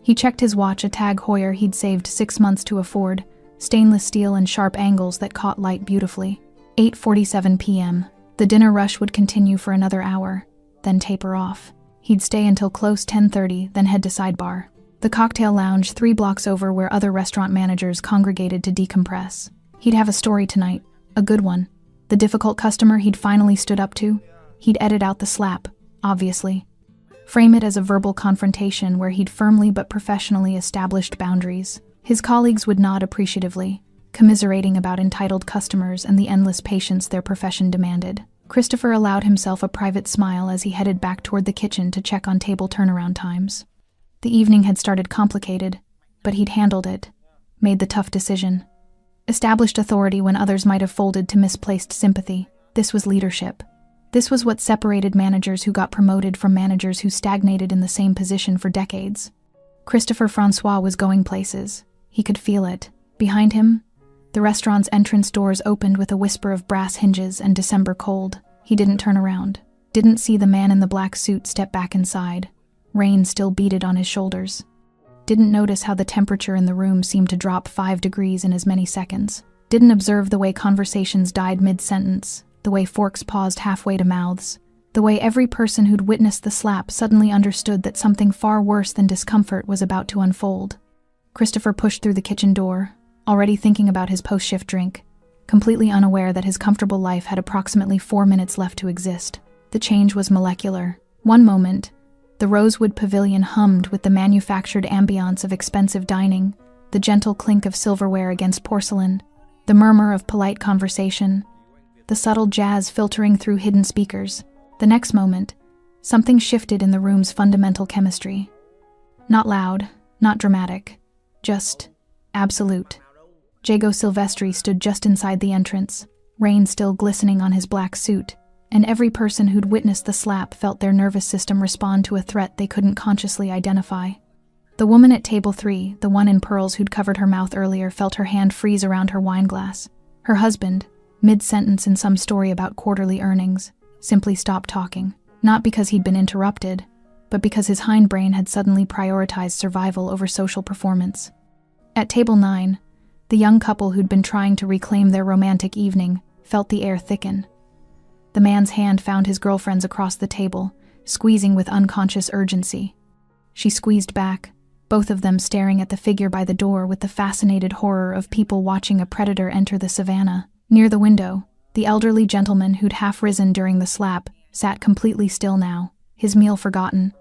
He checked his watch, a Tag Heuer he'd saved 6 months to afford, stainless steel and sharp angles that caught light beautifully. 8:47 p.m. The dinner rush would continue for another hour, then taper off. He'd stay until close 10:30, then head to Sidebar, the cocktail lounge 3 blocks over where other restaurant managers congregated to decompress. He'd have a story tonight, a good one. The difficult customer he'd finally stood up to, he'd edit out the slap, obviously. Frame it as a verbal confrontation where he'd firmly but professionally established boundaries. His colleagues would nod appreciatively, commiserating about entitled customers and the endless patience their profession demanded. Christopher allowed himself a private smile as he headed back toward the kitchen to check on table turnaround times. The evening had started complicated, but he'd handled it, made the tough decision. Established authority when others might have folded to misplaced sympathy. This was leadership. This was what separated managers who got promoted from managers who stagnated in the same position for decades. Christopher Francois was going places. He could feel it. Behind him, the restaurant's entrance doors opened with a whisper of brass hinges and December cold. He didn't turn around, didn't see the man in the black suit step back inside. Rain still beaded on his shoulders. Didn't notice how the temperature in the room seemed to drop 5 degrees in as many seconds. Didn't observe the way conversations died mid-sentence, the way forks paused halfway to mouths, the way every person who'd witnessed the slap suddenly understood that something far worse than discomfort was about to unfold. Christopher pushed through the kitchen door, already thinking about his post-shift drink, completely unaware that his comfortable life had approximately 4 minutes left to exist. The change was molecular. One moment, the rosewood pavilion hummed with the manufactured ambiance of expensive dining, the gentle clink of silverware against porcelain, the murmur of polite conversation, the subtle jazz filtering through hidden speakers. The next moment, something shifted in the room's fundamental chemistry. Not loud, not dramatic, just absolute. Jago Silvestri stood just inside the entrance, rain still glistening on his black suit, and every person who'd witnessed the slap felt their nervous system respond to a threat they couldn't consciously identify. The woman at table 3, the one in pearls who'd covered her mouth earlier, felt her hand freeze around her wine glass. Her husband, mid-sentence in some story about quarterly earnings, simply stopped talking, not because he'd been interrupted, but because his hindbrain had suddenly prioritized survival over social performance. At table 9, the young couple who'd been trying to reclaim their romantic evening felt the air thicken. The man's hand found his girlfriend's across the table, squeezing with unconscious urgency. She squeezed back, both of them staring at the figure by the door with the fascinated horror of people watching a predator enter the savannah. Near the window, the elderly gentleman who'd half risen during the slap sat completely still now, his meal forgotten,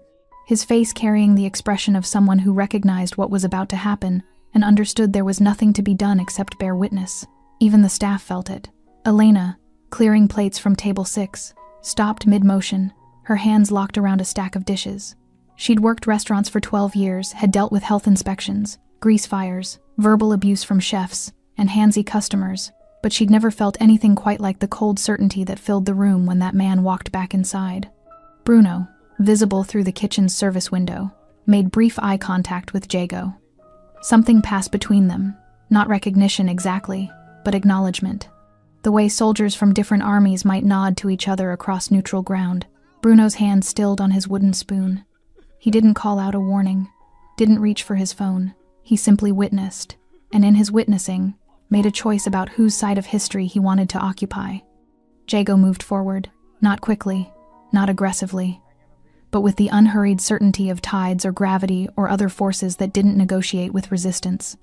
his face carrying the expression of someone who recognized what was about to happen and understood there was nothing to be done except bear witness. Even the staff felt it. Elena, clearing plates from table 6, stopped mid-motion, her hands locked around a stack of dishes. She'd worked restaurants for 12 years, had dealt with health inspections, grease fires, verbal abuse from chefs, and handsy customers, but she'd never felt anything quite like the cold certainty that filled the room when that man walked back inside. Bruno, visible through the kitchen's service window, made brief eye contact with Jago. Something passed between them, not recognition exactly, but acknowledgement. The way soldiers from different armies might nod to each other across neutral ground. Bruno's hand stilled on his wooden spoon. He didn't call out a warning, didn't reach for his phone. He simply witnessed, and in his witnessing, made a choice about whose side of history he wanted to occupy. Jago moved forward, not quickly, not aggressively, but with the unhurried certainty of tides or gravity or other forces that didn't negotiate with resistance.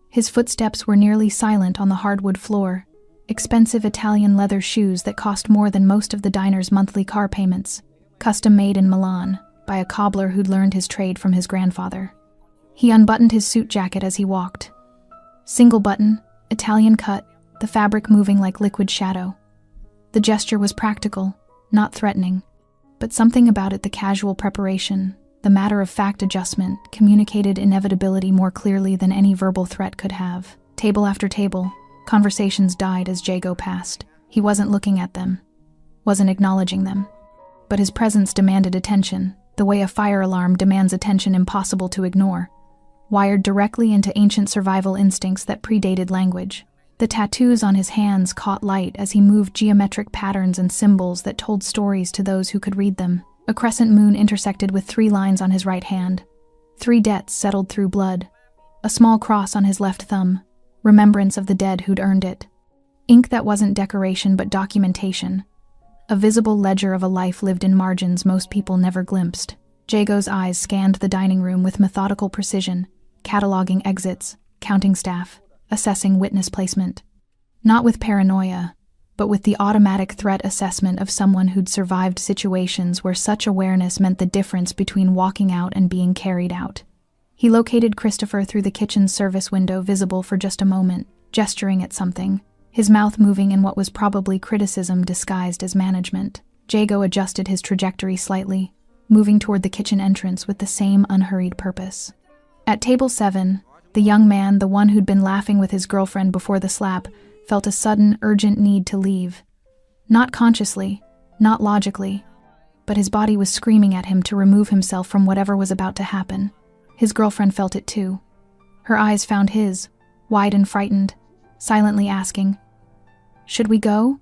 His footsteps were nearly silent on the hardwood floor, expensive Italian leather shoes that cost more than most of the diner's monthly car payments, custom made in Milan by a cobbler who'd learned his trade from his grandfather. He unbuttoned his suit jacket as he walked. Single button, Italian cut, the fabric moving like liquid shadow. The gesture was practical, not threatening, but something about it, the casual preparation, the matter-of-fact adjustment, communicated inevitability more clearly than any verbal threat could have. Table after table, conversations died as Jago passed. He wasn't looking at them, wasn't acknowledging them, but his presence demanded attention, the way a fire alarm demands attention impossible to ignore, wired directly into ancient survival instincts that predated language. The tattoos on his hands caught light as he moved geometric patterns and symbols that told stories to those who could read them. A crescent moon intersected with 3 lines on his right hand. 3 debts settled through blood. A small cross on his left thumb, remembrance of the dead who'd earned it. Ink that wasn't decoration but documentation. A visible ledger of a life lived in margins most people never glimpsed. Jago's eyes scanned the dining room with methodical precision, cataloging exits, counting staff, assessing witness placement. Not with paranoia, but with the automatic threat assessment of someone who'd survived situations where such awareness meant the difference between walking out and being carried out. He located Christopher through the kitchen service window, visible for just a moment, gesturing at something, his mouth moving in what was probably criticism disguised as management. Jago adjusted his trajectory slightly, moving toward the kitchen entrance with the same unhurried purpose. At table 7, the young man, the one who'd been laughing with his girlfriend before the slap, felt a sudden, urgent need to leave. Not consciously, not logically, but his body was screaming at him to remove himself from whatever was about to happen. His girlfriend felt it too. Her eyes found his, wide and frightened, silently asking, "Should we go?"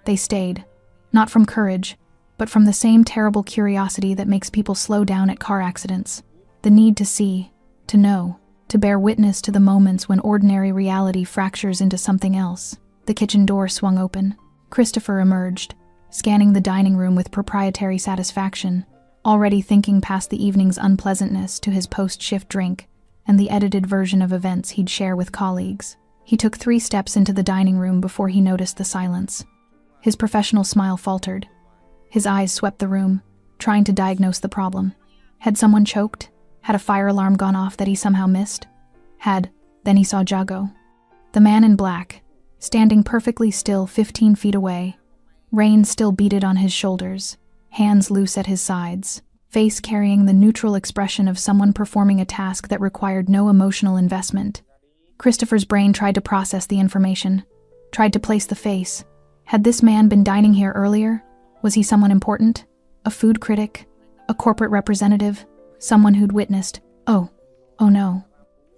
They stayed, not from courage, but from the same terrible curiosity that makes people slow down at car accidents. The need to see, to know, to bear witness to the moments when ordinary reality fractures into something else. The kitchen door swung open. Christopher emerged, scanning the dining room with proprietary satisfaction, already thinking past the evening's unpleasantness to his post-shift drink and the edited version of events he'd share with colleagues. He took 3 steps into the dining room before he noticed the silence. His professional smile faltered. His eyes swept the room, trying to diagnose the problem. Had someone choked? Had a fire alarm gone off that he somehow missed? Then he saw Jago. The man in black, standing perfectly still 15 feet away, reins still beaded on his shoulders, hands loose at his sides, face carrying the neutral expression of someone performing a task that required no emotional investment. Christopher's brain tried to process the information, tried to place the face. Had this man been dining here earlier? Was he someone important? A food critic? A corporate representative? Someone who'd witnessed? Oh no.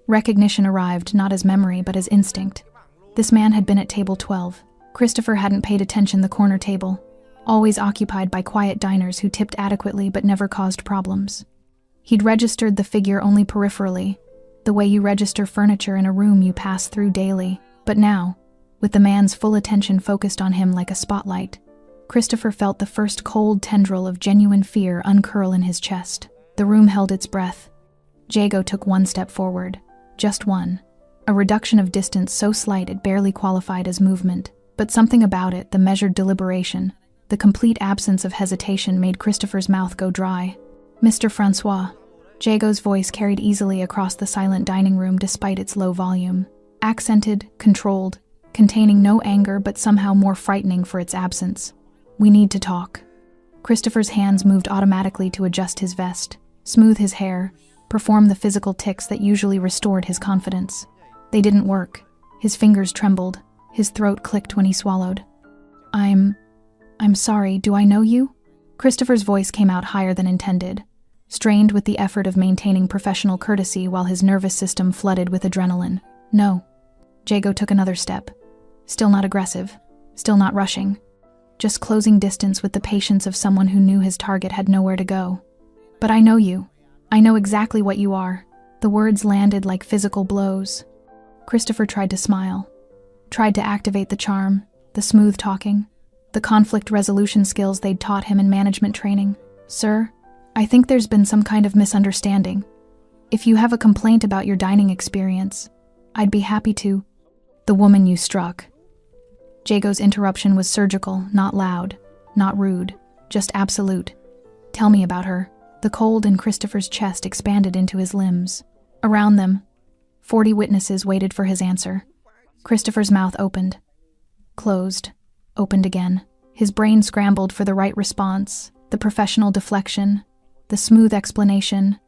Recognition arrived not as memory but as instinct. This man had been at table 12. Christopher hadn't paid attention. The corner table, always occupied by quiet diners who tipped adequately but never caused problems. He'd registered the figure only peripherally, the way you register furniture in a room you pass through daily. But now, with the man's full attention focused on him like a spotlight, Christopher felt the first cold tendril of genuine fear uncurl in his chest. The room held its breath. Jago took 1 step forward. Just one. A reduction of distance so slight it barely qualified as movement. But something about it, the measured deliberation, the complete absence of hesitation, made Christopher's mouth go dry. "Mr. Francois." Jago's voice carried easily across the silent dining room despite its low volume. Accented, controlled, containing no anger but somehow more frightening for its absence. "We need to talk." Christopher's hands moved automatically to adjust his vest, smooth his hair, perform the physical tics that usually restored his confidence. They didn't work. His fingers trembled. His throat clicked when he swallowed. I'm sorry, do I know you?" Christopher's voice came out higher than intended, strained with the effort of maintaining professional courtesy while his nervous system flooded with adrenaline. "No." Jago took another step. Still not aggressive, still not rushing, just closing distance with the patience of someone who knew his target had nowhere to go. "But I know you. I know exactly what you are." The words landed like physical blows. Christopher tried to smile, tried to activate the charm, the smooth talking, the conflict resolution skills they'd taught him in management training. "Sir, I think there's been some kind of misunderstanding. If you have a complaint about your dining experience, I'd be happy to—" "The woman you struck." Jago's interruption was surgical, not loud, not rude, just absolute. "Tell me about her." The cold in Christopher's chest expanded into his limbs. Around them, 40 witnesses waited for his answer. Christopher's mouth opened, closed, opened again. His brain scrambled for the right response, the professional deflection, the smooth explanation,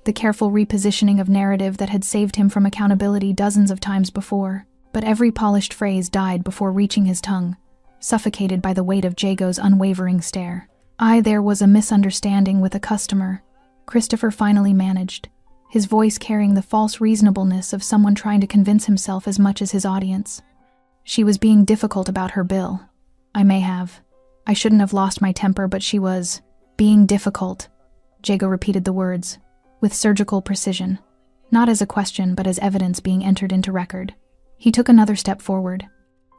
the careful repositioning of narrative that had saved him from accountability dozens of times before. But every polished phrase died before reaching his tongue, suffocated by the weight of Jago's unwavering stare. There was a misunderstanding with a customer, Christopher finally managed, his voice carrying the false reasonableness of someone trying to convince himself as much as his audience. She was being difficult about her bill. I shouldn't have lost my temper, but she was being difficult. Jago repeated the words, with surgical precision, not as a question but as evidence being entered into record. He took another step forward,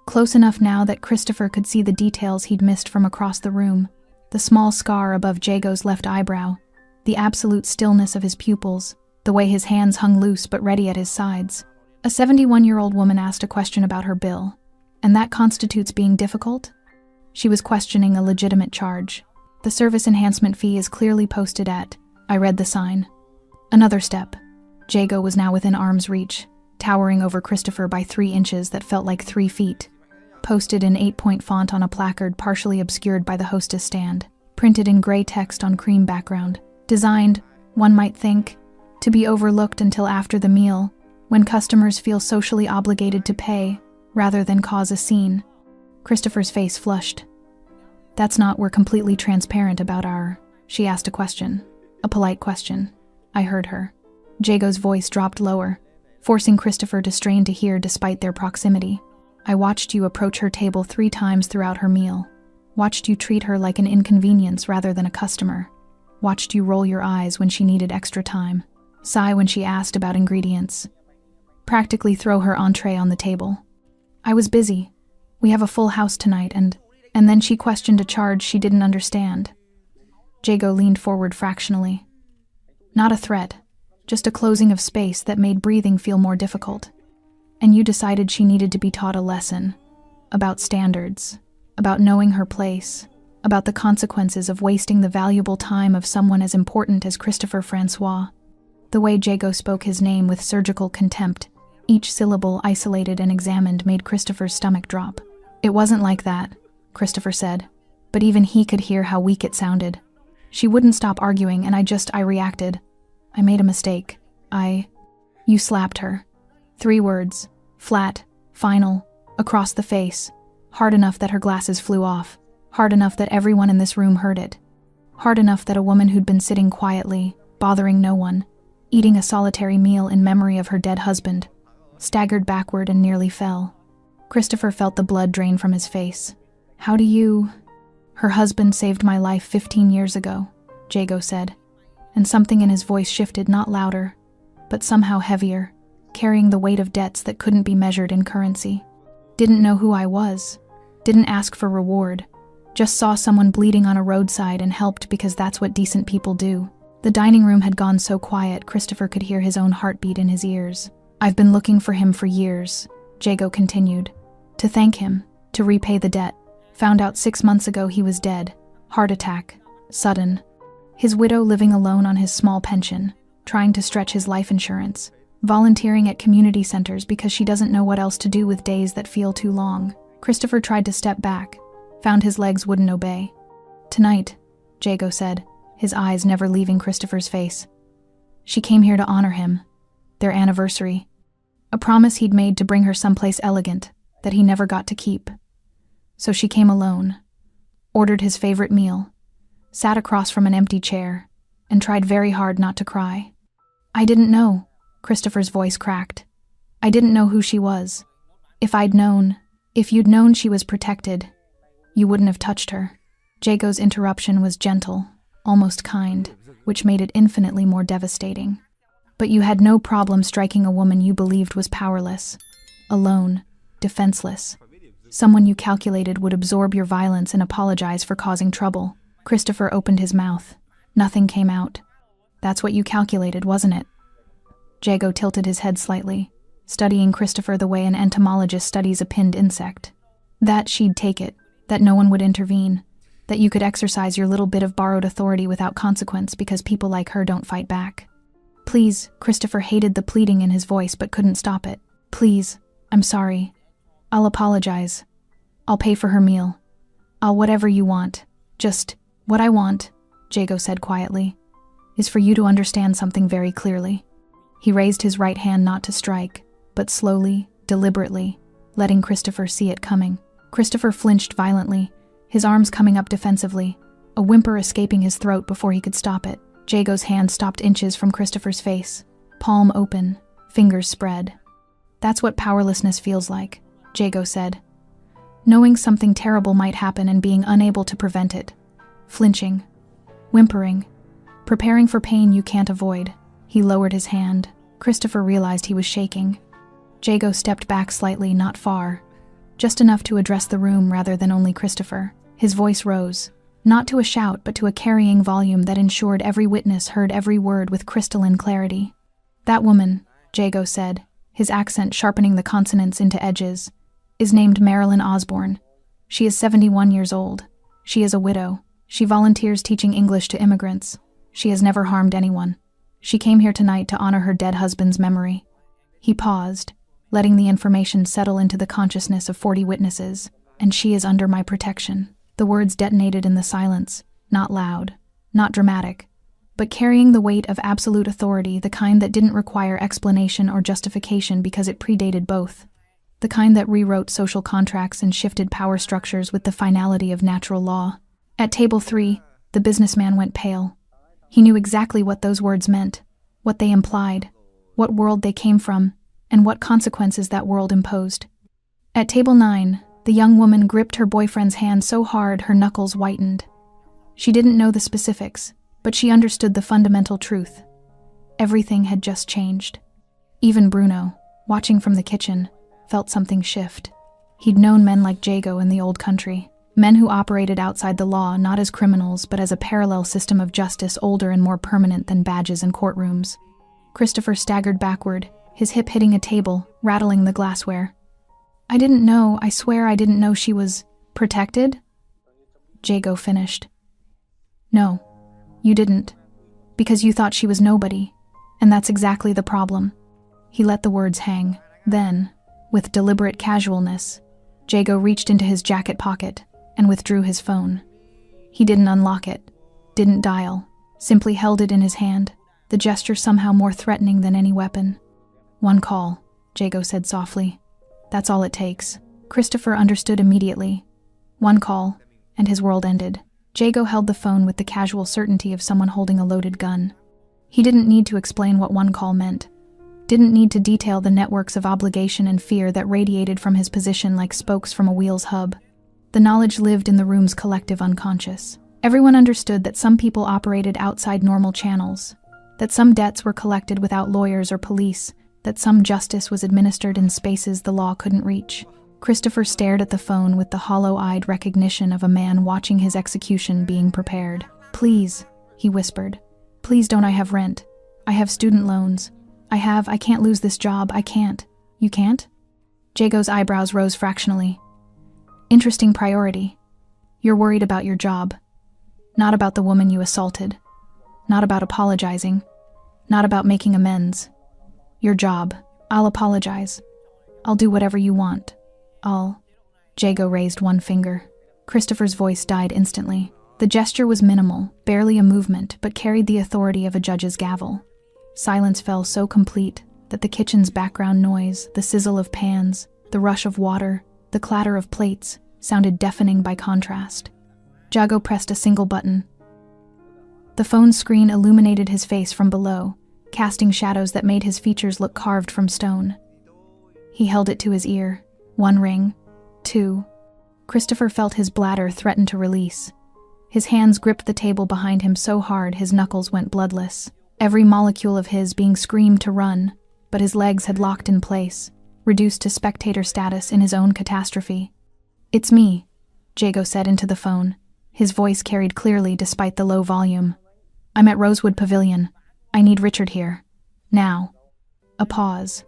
close enough now that Christopher could see the details he'd missed from across the room, the small scar above Jago's left eyebrow, the absolute stillness of his pupils, the way his hands hung loose but ready at his sides. A 71-year-old woman asked a question about her bill, and that constitutes being difficult? She was questioning a legitimate charge. The service enhancement fee is clearly posted at, I read the sign. Another step. Jago was now within arm's reach, towering over Christopher by 3 inches that felt like 3 feet. Posted in 8-point font on a placard partially obscured by the hostess stand. Printed in gray text on cream background. Designed, one might think, to be overlooked until after the meal, when customers feel socially obligated to pay, rather than cause a scene. Christopher's face flushed. That's not, we're completely transparent about our... She asked a question. A polite question. I heard her. Jago's voice dropped lower, forcing Christopher to strain to hear despite their proximity. I watched you approach her table 3 times throughout her meal. Watched you treat her like an inconvenience rather than a customer. Watched you roll your eyes when she needed extra time. Sigh when she asked about ingredients. Practically throw her entree on the table. I was busy. We have a full house tonight, and then she questioned a charge she didn't understand. Jago leaned forward fractionally. Not a threat, just a closing of space that made breathing feel more difficult. And you decided she needed to be taught a lesson. About standards. About knowing her place. About the consequences of wasting the valuable time of someone as important as Christopher Francois. The way Jago spoke his name with surgical contempt, each syllable isolated and examined, made Christopher's stomach drop. It wasn't like that, Christopher said, but even he could hear how weak it sounded. She wouldn't stop arguing, and I reacted. I made a mistake. You slapped her. 3 words, flat, final, across the face, hard enough that her glasses flew off, hard enough that everyone in this room heard it, hard enough that a woman who'd been sitting quietly, bothering no one, eating a solitary meal in memory of her dead husband, staggered backward and nearly fell. Christopher felt the blood drain from his face. How do you... Her husband saved my life 15 years ago, Jago said, and something in his voice shifted, not louder, but somehow heavier, carrying the weight of debts that couldn't be measured in currency. Didn't know who I was, didn't ask for reward, just saw someone bleeding on a roadside and helped because that's what decent people do. The dining room had gone so quiet Christopher could hear his own heartbeat in his ears. I've been looking for him for years, Jago continued. To thank him, to repay the debt. Found out 6 months ago he was dead. Heart attack. Sudden. His widow living alone on his small pension, trying to stretch his life insurance. Volunteering at community centers because she doesn't know what else to do with days that feel too long. Christopher tried to step back, found his legs wouldn't obey. Tonight, Jago said, his eyes never leaving Christopher's face. She came here to honor him. Their anniversary. A promise he'd made to bring her someplace elegant that he never got to keep. So she came alone, ordered his favorite meal, sat across from an empty chair, and tried very hard not to cry. I didn't know, Christopher's voice cracked. I didn't know who she was. If you'd known she was protected, you wouldn't have touched her. Jago's interruption was gentle, almost kind, which made it infinitely more devastating. But you had no problem striking a woman you believed was powerless, alone, defenseless. Someone you calculated would absorb your violence and apologize for causing trouble. Christopher opened his mouth. Nothing came out. That's what you calculated, wasn't it? Jago tilted his head slightly, studying Christopher the way an entomologist studies a pinned insect. That she'd take it, that no one would intervene, that you could exercise your little bit of borrowed authority without consequence because people like her don't fight back. Please, Christopher hated the pleading in his voice but couldn't stop it. Please, I'm sorry. I'll apologize. I'll pay for her meal. I'll whatever you want. Just, what I want, Jago said quietly, is for you to understand something very clearly. He raised his right hand not to strike, but slowly, deliberately, letting Christopher see it coming. Christopher flinched violently, his arms coming up defensively, a whimper escaping his throat before he could stop it. Jago's hand stopped inches from Christopher's face, palm open, fingers spread. That's what powerlessness feels like, Jago said. Knowing something terrible might happen and being unable to prevent it. Flinching, whimpering, preparing for pain you can't avoid. He lowered his hand. Christopher realized he was shaking. Jago stepped back slightly, not far, just enough to address the room rather than only Christopher. His voice rose, not to a shout but to a carrying volume that ensured every witness heard every word with crystalline clarity. That woman, Jago said, his accent sharpening the consonants into edges, is named Marilyn Osborne. She is 71 years old. She is a widow. She volunteers teaching English to immigrants. She has never harmed anyone. She came here tonight to honor her dead husband's memory. He paused, letting the information settle into the consciousness of 40 witnesses, and she is under my protection. The words detonated in the silence, not loud, not dramatic, but carrying the weight of absolute authority, the kind that didn't require explanation or justification because it predated both. The kind that rewrote social contracts and shifted power structures with the finality of natural law. At table 3, the businessman went pale. He knew exactly what those words meant, what they implied, what world they came from, and what consequences that world imposed. At table 9, the young woman gripped her boyfriend's hand so hard her knuckles whitened. She didn't know the specifics, but she understood the fundamental truth. Everything had just changed. Even Bruno, watching from the kitchen, felt something shift. He'd known men like Jago in the old country, men who operated outside the law not as criminals but as a parallel system of justice older and more permanent than badges and courtrooms. Christopher staggered backward, his hip hitting a table, rattling the glassware. I didn't know, I swear I didn't know she was protected? Jago finished. No, you didn't, because you thought she was nobody, and that's exactly the problem. He let the words hang. Then, with deliberate casualness, Jago reached into his jacket pocket and withdrew his phone. He didn't unlock it, didn't dial, simply held it in his hand, the gesture somehow more threatening than any weapon. One call, Jago said softly. That's all it takes. Christopher understood immediately. One call, and his world ended. Jago held the phone with the casual certainty of someone holding a loaded gun. He didn't need to explain what one call meant. Didn't need to detail the networks of obligation and fear that radiated from his position like spokes from a wheel's hub. The knowledge lived in the room's collective unconscious. Everyone understood that some people operated outside normal channels, that some debts were collected without lawyers or police, that some justice was administered in spaces the law couldn't reach. Christopher stared at the phone with the hollow-eyed recognition of a man watching his execution being prepared. Please, he whispered. Please don't I have rent. I have student loans. I can't lose this job, I can't. You can't? Jago's eyebrows rose fractionally. Interesting priority. You're worried about your job. Not about the woman you assaulted. Not about apologizing. Not about making amends. Your job. I'll apologize. I'll do whatever you want. Jago raised one finger. Christopher's voice died instantly. The gesture was minimal, barely a movement, but carried the authority of a judge's gavel. Silence fell so complete that the kitchen's background noise, the sizzle of pans, the rush of water, the clatter of plates, sounded deafening by contrast. Jago pressed a single button. The phone's screen illuminated his face from below, casting shadows that made his features look carved from stone. He held it to his ear. 1 ring. 2. Christopher felt his bladder threaten to release. His hands gripped the table behind him so hard his knuckles went bloodless. Every molecule of his being screamed to run, but his legs had locked in place, reduced to spectator status in his own catastrophe. It's me, Jago said into the phone. His voice carried clearly despite the low volume. I'm at Rosewood Pavilion. I need Richard here. Now. A pause.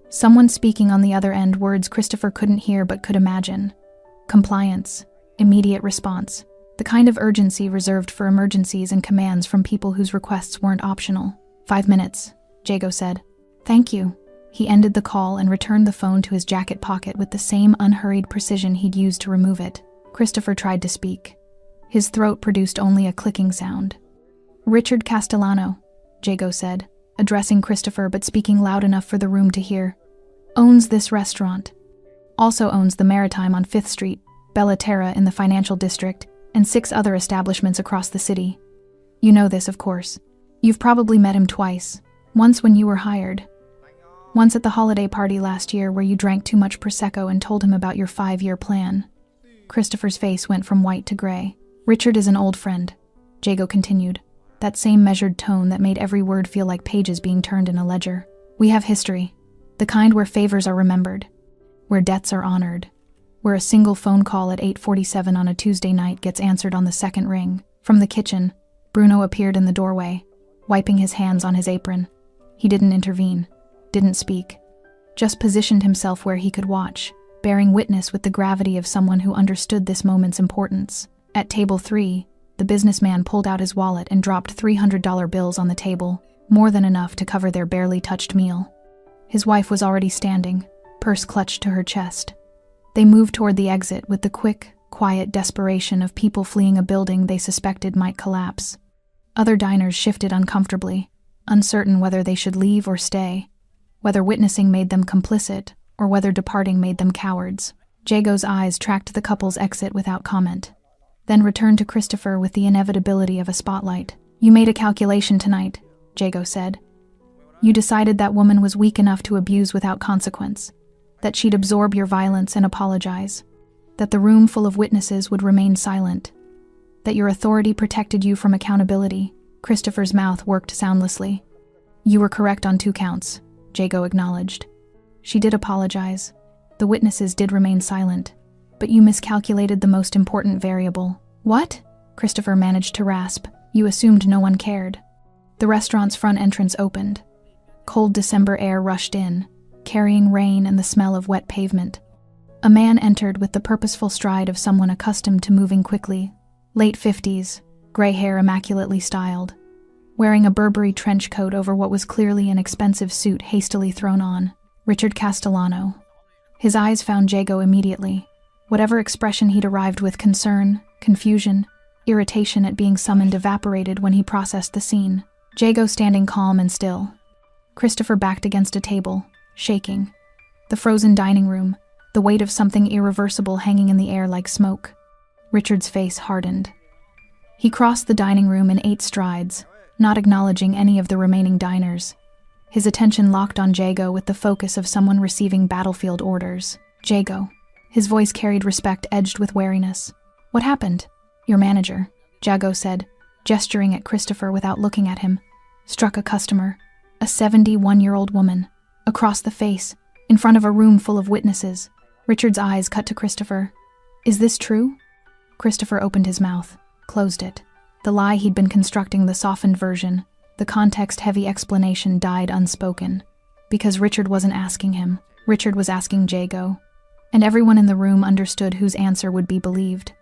Someone speaking on the other end, words Christopher couldn't hear but could imagine. Compliance. Immediate response. The kind of urgency reserved for emergencies and commands from people whose requests weren't optional. 5 minutes, Jago said. Thank you, He ended the call and returned the phone to his jacket pocket with the same unhurried precision he'd used to remove it. Christopher tried to speak. His throat produced only a clicking sound. "Richard Castellano," Jago said, addressing Christopher but speaking loud enough for the room to hear. "Owns this restaurant. Also owns the Maritime on 5th Street, Bella Terra in the financial district, and 6 other establishments across the city. You know this, of course. You've probably met him twice. Once when you were hired. Once at the holiday party last year where you drank too much Prosecco and told him about your 5-year plan." Christopher's face went from white to gray. "Richard is an old friend," Jago continued, that same measured tone that made every word feel like pages being turned in a ledger. "We have history. The kind where favors are remembered, where debts are honored, where a single phone call at 8:47 on a Tuesday night gets answered on the second ring." From the kitchen, Bruno appeared in the doorway, wiping his hands on his apron. He didn't intervene, didn't speak, just positioned himself where he could watch, bearing witness with the gravity of someone who understood this moment's importance. At table 3, the businessman pulled out his wallet and dropped $300 bills on the table, more than enough to cover their barely touched meal. His wife was already standing, purse clutched to her chest. They moved toward the exit with the quick, quiet desperation of people fleeing a building they suspected might collapse. Other diners shifted uncomfortably, uncertain whether they should leave or stay, whether witnessing made them complicit or whether departing made them cowards. Jago's eyes tracked the couple's exit without comment, then returned to Christopher with the inevitability of a spotlight. "You made a calculation tonight," Jago said. "You decided that woman was weak enough to abuse without consequence, that she'd absorb your violence and apologize, that the room full of witnesses would remain silent, that your authority protected you from accountability." Christopher's mouth worked soundlessly. "You were correct on 2 counts, Jago acknowledged. "She did apologize. The witnesses did remain silent. But you miscalculated the most important variable." "What?" Christopher managed to rasp. "You assumed no one cared." The restaurant's front entrance opened. Cold December air rushed in, carrying rain and the smell of wet pavement. A man entered with the purposeful stride of someone accustomed to moving quickly. Late 50s, gray hair immaculately styled, wearing a Burberry trench coat over what was clearly an expensive suit hastily thrown on. Richard Castellano. His eyes found Jago immediately. Whatever expression he'd arrived with, concern, confusion, irritation at being summoned, evaporated when he processed the scene. Jago standing calm and still. Christopher backed against a table, shaking. The frozen dining room, the weight of something irreversible hanging in the air like smoke. Richard's face hardened. He crossed the dining room in 8 strides, not acknowledging any of the remaining diners. His attention locked on Jago with the focus of someone receiving battlefield orders. "Jago." His voice carried respect edged with wariness. "What happened?" "Your manager," Jago said, gesturing at Christopher without looking at him. "Struck a customer, a 71-year-old woman, across the face, in front of a room full of witnesses." Richard's eyes cut to Christopher. "Is this true?" Christopher opened his mouth, closed it. The lie he'd been constructing, the softened version, the context-heavy explanation died unspoken. Because Richard wasn't asking him. Richard was asking Jago. And everyone in the room understood whose answer would be believed.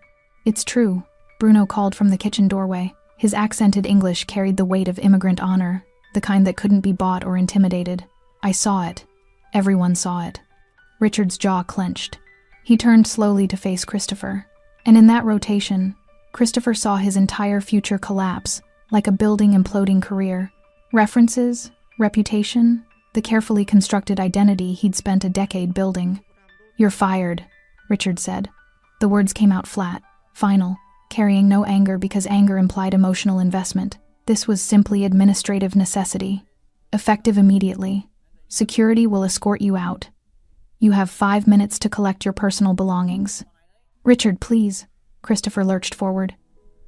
"It's true," Bruno called from the kitchen doorway. His accented English carried the weight of immigrant honor, the kind that couldn't be bought or intimidated. "I saw it. Everyone saw it." Richard's jaw clenched. He turned slowly to face Christopher. And in that rotation, Christopher saw his entire future collapse, like a building imploding career. References, reputation, the carefully constructed identity he'd spent a decade building. "You're fired," Richard said. The words came out flat, final, carrying no anger because anger implied emotional investment. This was simply administrative necessity. Effective immediately. "Security will escort you out. You have 5 minutes to collect your personal belongings." "Richard, please." Christopher lurched forward.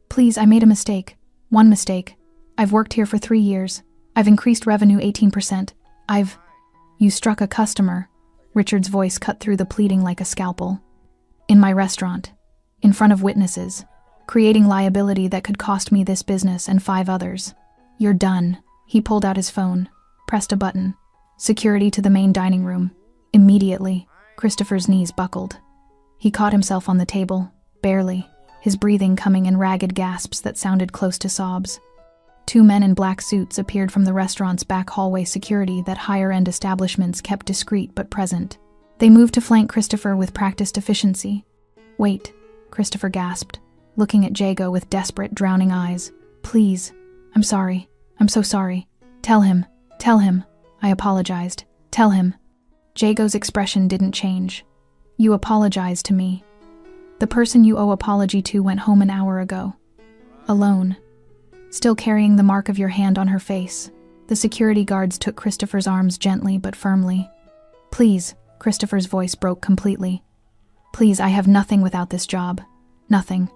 "Please, I made a mistake. One mistake. I've worked here for 3 years. I've increased revenue 18%. You struck a customer." Richard's voice cut through the pleading like a scalpel. "In my restaurant. In front of witnesses. Creating liability that could cost me this business and 5 others. You're done." He pulled out his phone, pressed a button. "Security to the main dining room. Immediately." Christopher's knees buckled. He caught himself on the table, barely, his breathing coming in ragged gasps that sounded close to sobs. Two men in black suits appeared from the restaurant's back hallway, security that higher-end establishments kept discreet but present. They moved to flank Christopher with practiced efficiency. "Wait," Christopher gasped, looking at Jago with desperate, drowning eyes. "Please. I'm sorry. I'm so sorry. Tell him. Tell him." I apologized. "Tell him." Jago's expression didn't change. "You apologized to me. The person you owe apology to went home an hour ago. Alone." Still carrying the mark of your hand on her face, the security guards took Christopher's arms gently but firmly. "Please," Christopher's voice broke completely. "Please, I have nothing without this job. Nothing.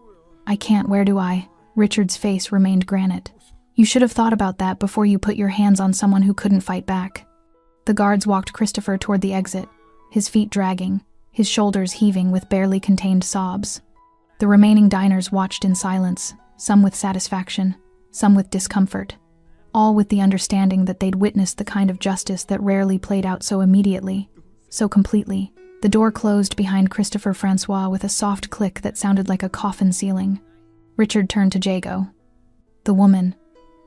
I can't. Where do I?" Richard's face remained granite. "You should have thought about that before you put your hands on someone who couldn't fight back." The guards walked Christopher toward the exit, his feet dragging, his shoulders heaving with barely contained sobs. The remaining diners watched in silence, some with satisfaction, some with discomfort, all with the understanding that they'd witnessed the kind of justice that rarely played out so immediately, so completely. The door closed behind Christopher Francois with a soft click that sounded like a coffin ceiling. Richard turned to Jago. "The woman.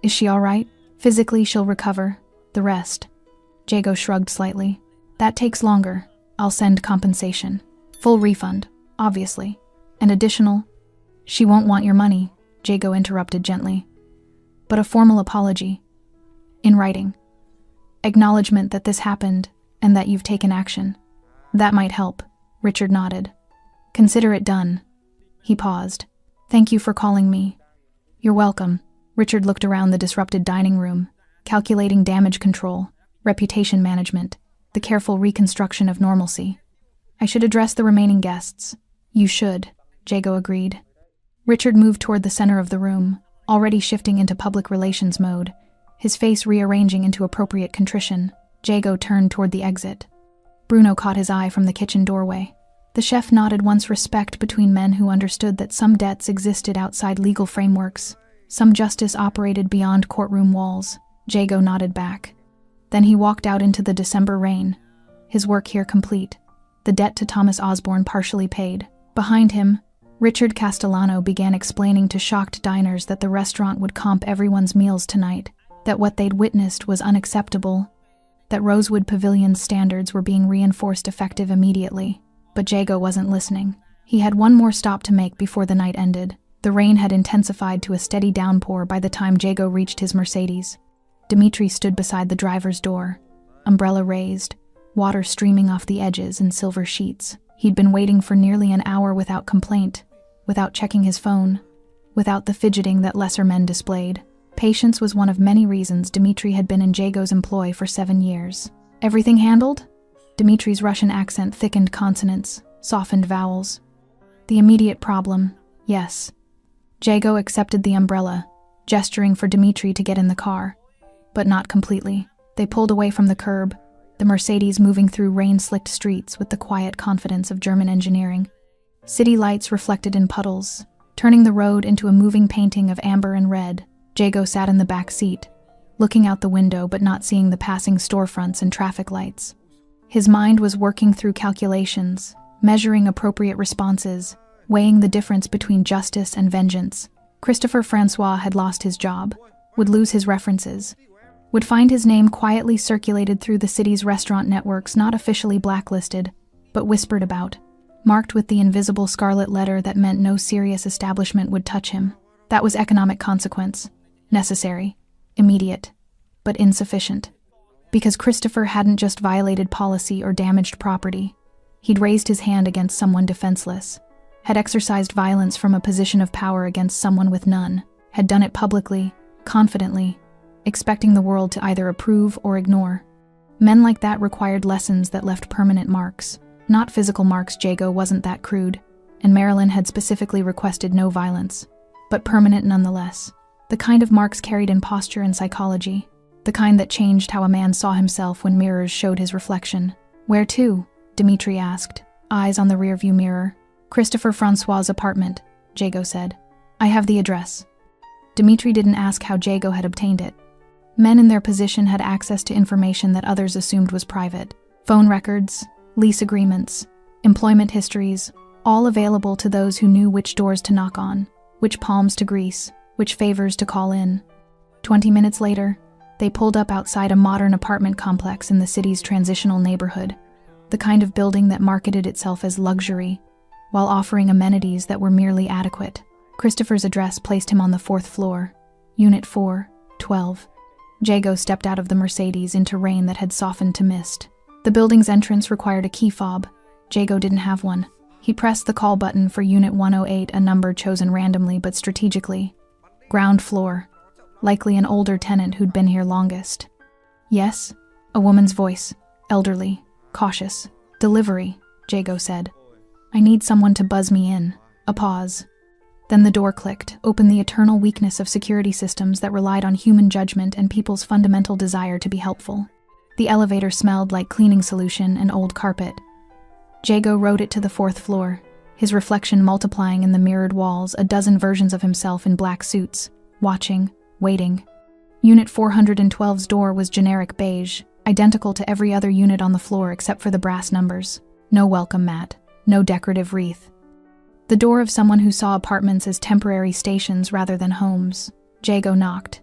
Is she all right? Physically, she'll recover. The rest." Jago shrugged slightly. "That takes longer. I'll send compensation. Full refund, obviously. And additional—" "She won't want your money," Jago interrupted gently. "But a formal apology. In writing. Acknowledgement that this happened and that you've taken action. That might help." Richard nodded. "Consider it done." He paused. "Thank you for calling me." "You're welcome." Richard looked around the disrupted dining room, calculating damage control, reputation management, the careful reconstruction of normalcy. "I should address the remaining guests." "You should," Jago agreed. Richard moved toward the center of the room, already shifting into public relations mode, his face rearranging into appropriate contrition. Jago turned toward the exit. Bruno caught his eye from the kitchen doorway. The chef nodded once respect between men who understood that some debts existed outside legal frameworks, some justice operated beyond courtroom walls. Jago nodded back. Then he walked out into the December rain, his work here complete, the debt to Thomas Osborne partially paid. Behind him, Richard Castellano began explaining to shocked diners that the restaurant would comp everyone's meals tonight, that what they'd witnessed was unacceptable, that Rosewood Pavilion's standards were being reinforced effective immediately. But Jago wasn't listening. He had one more stop to make before the night ended. The rain had intensified to a steady downpour by the time Jago reached his Mercedes. Dimitri stood beside the driver's door, umbrella raised, water streaming off the edges in silver sheets. He'd been waiting for nearly an hour without complaint, without checking his phone, without the fidgeting that lesser men displayed. Patience was one of many reasons Dimitri had been in Jago's employ for 7 years. "Everything handled?" Dimitri's Russian accent thickened consonants, softened vowels. "The immediate problem, yes." Jago accepted the umbrella, gesturing for Dimitri to get in the car. But not completely. They pulled away from the curb, the Mercedes moving through rain-slicked streets with the quiet confidence of German engineering. City lights reflected in puddles, turning the road into a moving painting of amber and red. Jago sat in the back seat, looking out the window but not seeing the passing storefronts and traffic lights. His mind was working through calculations, measuring appropriate responses, weighing the difference between justice and vengeance. Christopher Francois had lost his job, would lose his references, would find his name quietly circulated through the city's restaurant networks, not officially blacklisted, but whispered about, marked with the invisible scarlet letter that meant no serious establishment would touch him. That was economic consequence, necessary, immediate, but insufficient. Because Christopher hadn't just violated policy or damaged property. He'd raised his hand against someone defenseless, had exercised violence from a position of power against someone with none, had done it publicly, confidently, expecting the world to either approve or ignore. Men like that required lessons that left permanent marks. Not physical marks. Jago wasn't that crude, and Marilyn had specifically requested no violence, but permanent nonetheless. The kind of marks carried in posture and psychology, the kind that changed how a man saw himself when mirrors showed his reflection. "Where to?" Dimitri asked, eyes on the rearview mirror. "Christopher Francois' apartment," Jago said. "I have the address." Dimitri didn't ask how Jago had obtained it. Men in their position had access to information that others assumed was private. Phone records, lease agreements, employment histories, all available to those who knew which doors to knock on, which palms to grease, which favors to call in. 20 minutes later, they pulled up outside a modern apartment complex in the city's transitional neighborhood, the kind of building that marketed itself as luxury, while offering amenities that were merely adequate. Christopher's address placed him on the 4th floor, Unit 412. Jago stepped out of the Mercedes into rain that had softened to mist. The building's entrance required a key fob. Jago didn't have one. He pressed the call button for Unit 108, a number chosen randomly but strategically. Ground floor. Likely an older tenant who'd been here longest. Yes? A woman's voice. Elderly. Cautious. Delivery, Jago said. I need someone to buzz me in. A pause. Then the door clicked, open the eternal weakness of security systems that relied on human judgment and people's fundamental desire to be helpful. The elevator smelled like cleaning solution and old carpet. Jago rode it to the 4th floor, his reflection multiplying in the mirrored walls, a dozen versions of himself in black suits, watching, waiting. Unit 412's door was generic beige, identical to every other unit on the floor except for the brass numbers. No welcome mat, no decorative wreath. The door of someone who saw apartments as temporary stations rather than homes. Jago knocked.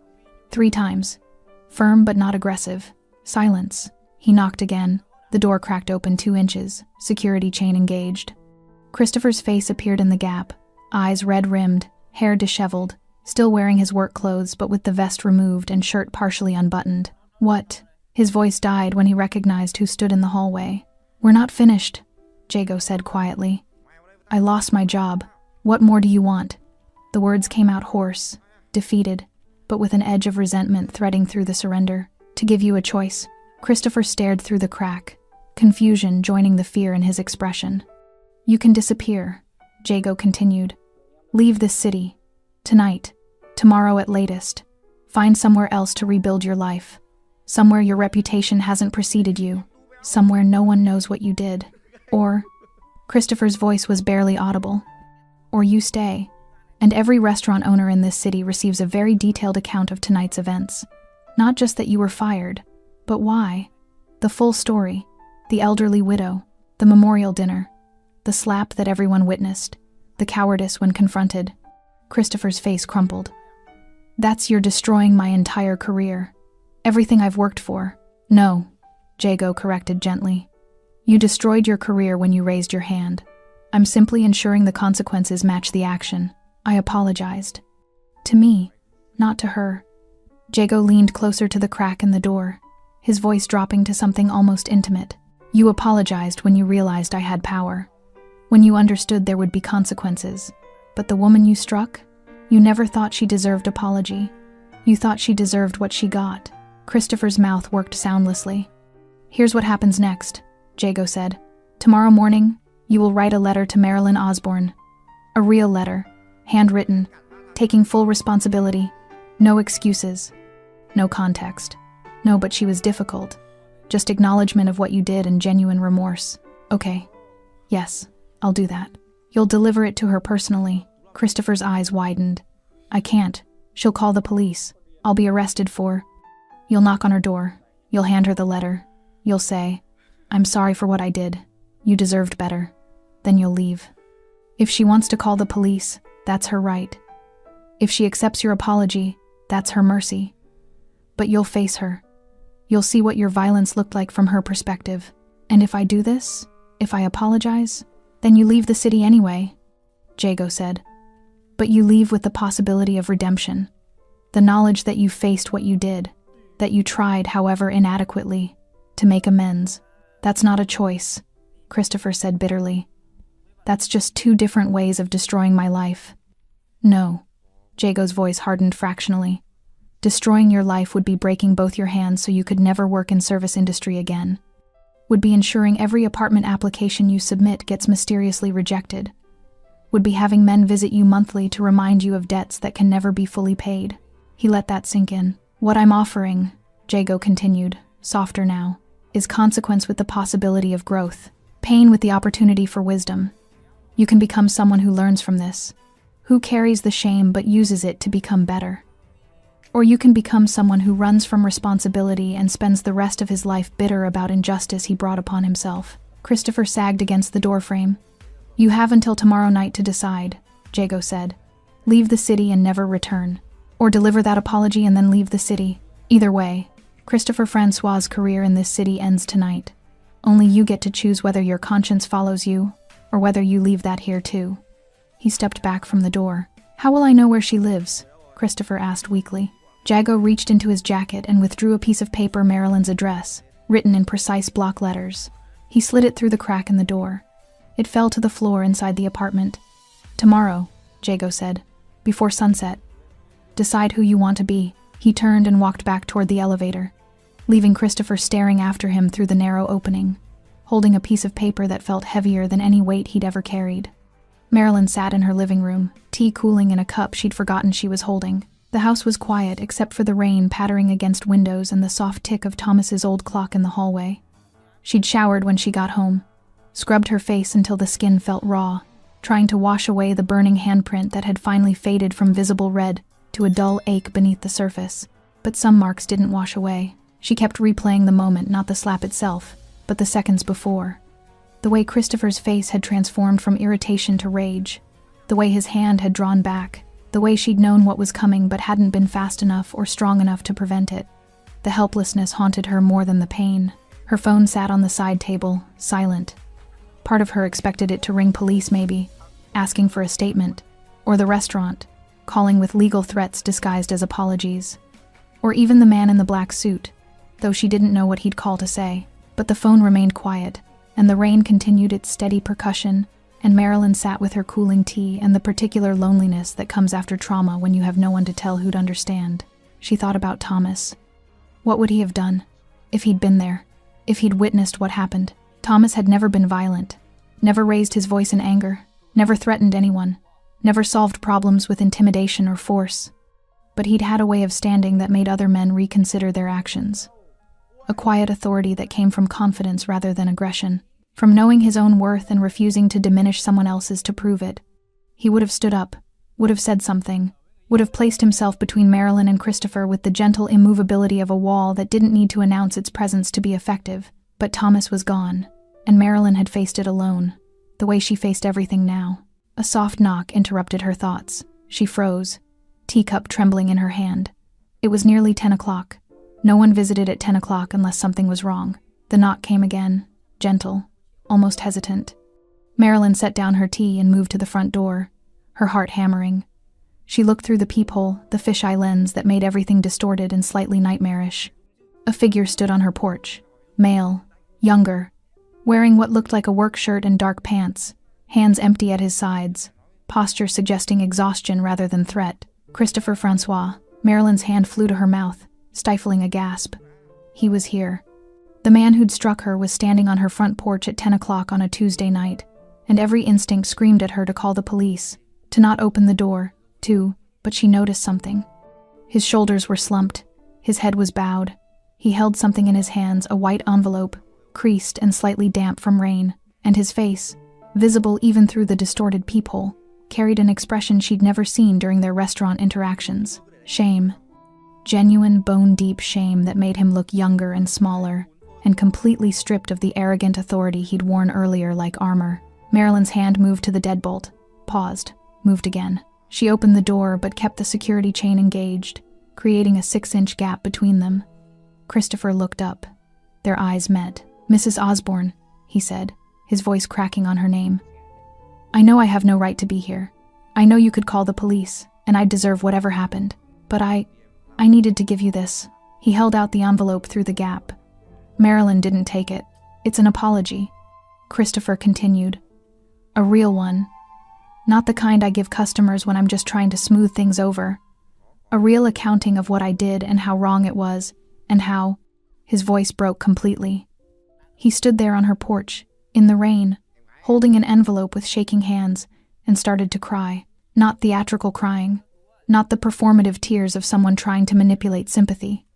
3 times. Firm but not aggressive. Silence. He knocked again. The door cracked open 2 inches, security chain engaged. Christopher's face appeared in the gap, eyes red-rimmed, hair disheveled, still wearing his work clothes but with the vest removed and shirt partially unbuttoned. What? His voice died when he recognized who stood in the hallway. We're not finished, Jago said quietly. I lost my job. What more do you want? The words came out hoarse, defeated, but with an edge of resentment threading through the surrender. To give you a choice. Christopher stared through the crack, confusion joining the fear in his expression. You can disappear, Jago continued. Leave this city. Tonight. Tomorrow at latest. Find somewhere else to rebuild your life. Somewhere your reputation hasn't preceded you. Somewhere no one knows what you did. Or... Christopher's voice was barely audible. Or you stay. And every restaurant owner in this city receives a very detailed account of tonight's events. Not just that you were fired, but why. The full story. The elderly widow. The memorial dinner. The slap that everyone witnessed. The cowardice when confronted. Christopher's face crumpled. That's you're destroying my entire career. Everything I've worked for. No, Jago corrected gently. You destroyed your career when you raised your hand. I'm simply ensuring the consequences match the action. I apologized. To me, not to her. Jago leaned closer to the crack in the door, his voice dropping to something almost intimate. You apologized when you realized I had power. When you understood there would be consequences. But the woman you struck? You never thought she deserved apology. You thought she deserved what she got. Christopher's mouth worked soundlessly. Here's what happens next, Jago said. Tomorrow morning, you will write a letter to Marilyn Osborne. A real letter, handwritten, taking full responsibility. No excuses. No context. No, but she was difficult. Just acknowledgement of what you did and genuine remorse. Okay. Yes, I'll do that. You'll deliver it to her personally. Christopher's eyes widened. I can't. She'll call the police. I'll be arrested for... You'll knock on her door. You'll hand her the letter. You'll say, I'm sorry for what I did. You deserved better. Then you'll leave. If she wants to call the police, that's her right. If she accepts your apology, that's her mercy. But you'll face her. You'll see what your violence looked like from her perspective. And if I do this, if I apologize, then you leave the city anyway, Jago said. But you leave with the possibility of redemption. The knowledge that you faced what you did, that you tried, however inadequately, to make amends. That's not a choice, Christopher said bitterly. That's just 2 different ways of destroying my life. No, Jago's voice hardened fractionally. Destroying your life would be breaking both your hands so you could never work in service industry again. Would be ensuring every apartment application you submit gets mysteriously rejected. Would be having men visit you monthly to remind you of debts that can never be fully paid. He let that sink in. What I'm offering, Jago continued, softer now, is consequence with the possibility of growth, pain with the opportunity for wisdom. You can become someone who learns from this, who carries the shame but uses it to become better. Or you can become someone who runs from responsibility and spends the rest of his life bitter about injustice he brought upon himself. Christopher sagged against the doorframe. You have until tomorrow night to decide, Jago said. Leave the city and never return. Or deliver that apology and then leave the city. Either way, Christopher Francois's career in this city ends tonight. Only you get to choose whether your conscience follows you, or whether you leave that here too. He stepped back from the door. How will I know where she lives? Christopher asked weakly. Jago reached into his jacket and withdrew a piece of paper, Marilyn's address, written in precise block letters. He slid it through the crack in the door. It fell to the floor inside the apartment. Tomorrow, Jago said, before sunset. Decide who you want to be. He turned and walked back toward the elevator, leaving Christopher staring after him through the narrow opening, holding a piece of paper that felt heavier than any weight he'd ever carried. Marilyn sat in her living room, tea cooling in a cup she'd forgotten she was holding. The house was quiet except for the rain pattering against windows and the soft tick of Thomas's old clock in the hallway. She'd showered when she got home, scrubbed her face until the skin felt raw, trying to wash away the burning handprint that had finally faded from visible red to a dull ache beneath the surface. But some marks didn't wash away. She kept replaying the moment, not the slap itself, but the seconds before. The way Christopher's face had transformed from irritation to rage. The way his hand had drawn back. The way she'd known what was coming but hadn't been fast enough or strong enough to prevent it. The helplessness haunted her more than the pain. Her phone sat on the side table, silent. Part of her expected it to ring police maybe, asking for a statement, or the restaurant, calling with legal threats disguised as apologies. Or even the man in the black suit, though she didn't know what he'd call to say. But the phone remained quiet, and the rain continued its steady percussion, and Marilyn sat with her cooling tea and the particular loneliness that comes after trauma when you have no one to tell who'd understand. She thought about Thomas. What would he have done? If he'd been there. If he'd witnessed what happened. Thomas had never been violent, never raised his voice in anger, never threatened anyone, never solved problems with intimidation or force. But he'd had a way of standing that made other men reconsider their actions. A quiet authority that came from confidence rather than aggression, from knowing his own worth and refusing to diminish someone else's to prove it. He would have stood up, would have said something, would have placed himself between Marilyn and Christopher with the gentle immovability of a wall that didn't need to announce its presence to be effective. But Thomas was gone, and Marilyn had faced it alone, the way she faced everything now. A soft knock interrupted her thoughts. She froze, teacup trembling in her hand. It was nearly 10 o'clock. No one visited at 10 o'clock unless something was wrong. The knock came again, gentle, almost hesitant. Marilyn set down her tea and moved to the front door, her heart hammering. She looked through the peephole, the fisheye lens that made everything distorted and slightly nightmarish. A figure stood on her porch, male, younger, wearing what looked like a work shirt and dark pants, hands empty at his sides, posture suggesting exhaustion rather than threat. Christopher Francois. Marilyn's hand flew to her mouth, stifling a gasp. He was here. The man who'd struck her was standing on her front porch at 10 o'clock on a Tuesday night, and every instinct screamed at her to call the police, to not open the door, but she noticed something. His shoulders were slumped, his head was bowed. He held something in his hands, a white envelope, creased and slightly damp from rain, and his face, visible even through the distorted peephole, carried an expression she'd never seen during their restaurant interactions. Shame. Genuine, bone-deep shame that made him look younger and smaller, and completely stripped of the arrogant authority he'd worn earlier like armor. Marilyn's hand moved to the deadbolt, paused, moved again. She opened the door but kept the security chain engaged, creating a 6-inch gap between them. Christopher looked up. Their eyes met. "Mrs. Osborne," he said, his voice cracking on her name. "I know I have no right to be here. I know you could call the police, and I deserve whatever happened. But I needed to give you this." He held out the envelope through the gap. Marilyn didn't take it. "It's an apology," Christopher continued. "A real one. Not the kind I give customers when I'm just trying to smooth things over. A real accounting of what I did and how wrong it was, and how—" His voice broke completely. He stood there on her porch, in the rain, holding an envelope with shaking hands, and started to cry. Not theatrical crying, not the performative tears of someone trying to manipulate sympathy.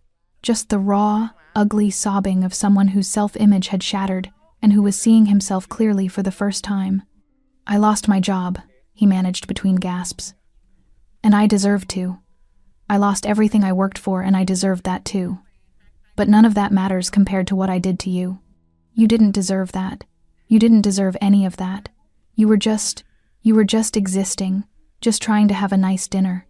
Just the raw, ugly sobbing of someone whose self-image had shattered and who was seeing himself clearly for the first time. "I lost my job," he managed between gasps. "And I deserved to. I lost everything I worked for and I deserved that too. But none of that matters compared to what I did to you. You didn't deserve that. You didn't deserve any of that. You were just existing, just trying to have a nice dinner.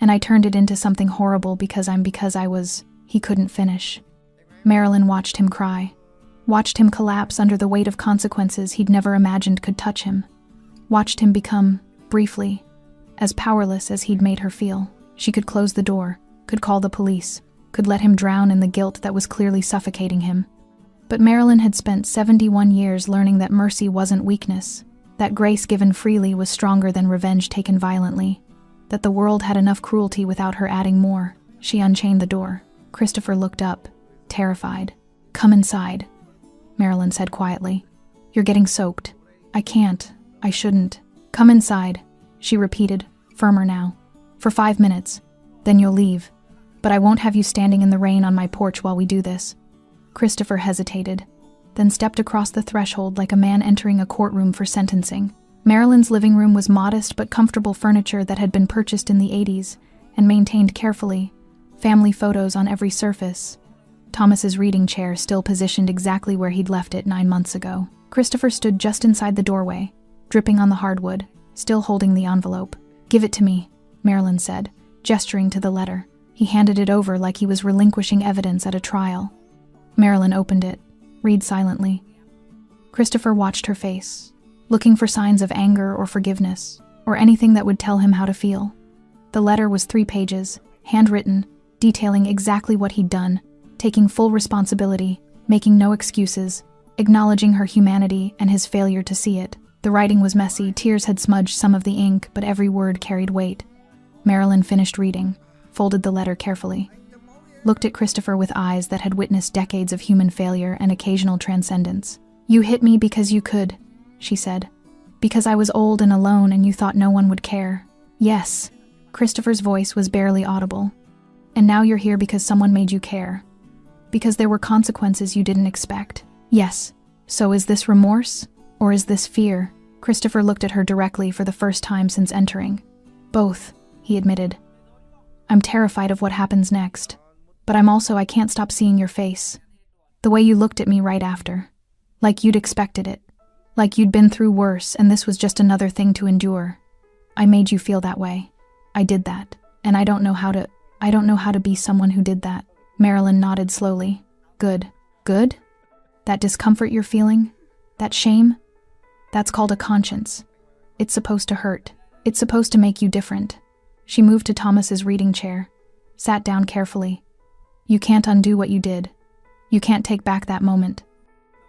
And I turned it into something horrible because I was. He couldn't finish. Marilyn watched him cry. Watched him collapse under the weight of consequences he'd never imagined could touch him. Watched him become, briefly, as powerless as he'd made her feel. She could close the door, could call the police, could let him drown in the guilt that was clearly suffocating him. But Marilyn had spent 71 years learning that mercy wasn't weakness, that grace given freely was stronger than revenge taken violently, that the world had enough cruelty without her adding more. She unchained the door. Christopher looked up, terrified. "Come inside," Marilyn said quietly. "You're getting soaked." "I can't. I shouldn't." "Come inside," she repeated, firmer now. "For 5 minutes. Then you'll leave. But I won't have you standing in the rain on my porch while we do this." Christopher hesitated, then stepped across the threshold like a man entering a courtroom for sentencing. Marilyn's living room was modest but comfortable furniture that had been purchased in the 80s and maintained carefully, family photos on every surface. Thomas's reading chair still positioned exactly where he'd left it 9 months ago. Christopher stood just inside the doorway, dripping on the hardwood, still holding the envelope. "Give it to me," Marilyn said, gesturing to the letter. He handed it over like he was relinquishing evidence at a trial. Marilyn opened it. "Read silently." Christopher watched her face, looking for signs of anger or forgiveness, or anything that would tell him how to feel. The letter was 3 pages, handwritten, detailing exactly what he'd done, taking full responsibility, making no excuses, acknowledging her humanity and his failure to see it. The writing was messy, tears had smudged some of the ink, but every word carried weight. Marilyn finished reading, folded the letter carefully, looked at Christopher with eyes that had witnessed decades of human failure and occasional transcendence. "You hit me because you could," she said. "Because I was old and alone and you thought no one would care." "Yes." Christopher's voice was barely audible. "And now you're here because someone made you care. Because there were consequences you didn't expect." "Yes. So is this remorse? Or is this fear?" Christopher looked at her directly for the first time since entering. "Both," he admitted. "I'm terrified of what happens next. But I can't stop seeing your face. The way you looked at me right after. Like you'd expected it. Like you'd been through worse and this was just another thing to endure. I made you feel that way. I did that. And I don't know how to be someone who did that." Marilyn nodded slowly. "Good. Good? That discomfort you're feeling? That shame? That's called a conscience. It's supposed to hurt. It's supposed to make you different." She moved to Thomas's reading chair, sat down carefully. "You can't undo what you did. You can't take back that moment.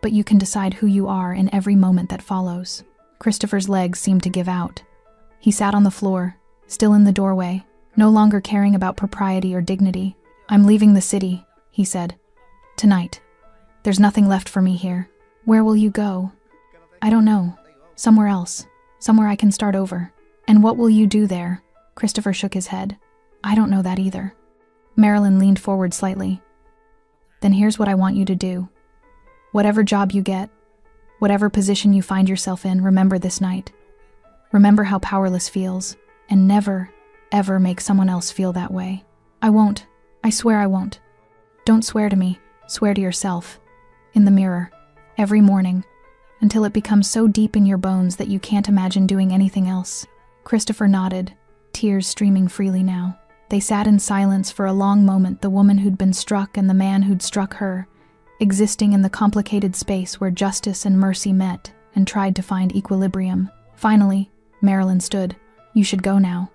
But you can decide who you are in every moment that follows." Christopher's legs seemed to give out. He sat on the floor, still in the doorway, no longer caring about propriety or dignity. "I'm leaving the city," he said. "Tonight. There's nothing left for me here." "Where will you go?" "I don't know. Somewhere else. Somewhere I can start over." "And what will you do there?" Christopher shook his head. "I don't know that either." Marilyn leaned forward slightly. "Then here's what I want you to do. Whatever job you get, whatever position you find yourself in, remember this night. Remember how powerless feels, and never, ever make someone else feel that way." "I won't. I swear I won't." "Don't swear to me. Swear to yourself. In the mirror. Every morning. Until it becomes so deep in your bones that you can't imagine doing anything else." Christopher nodded, tears streaming freely now. They sat in silence for a long moment, the woman who'd been struck and the man who'd struck her, existing in the complicated space where justice and mercy met and tried to find equilibrium. Finally, Marilyn stood. "You should go now."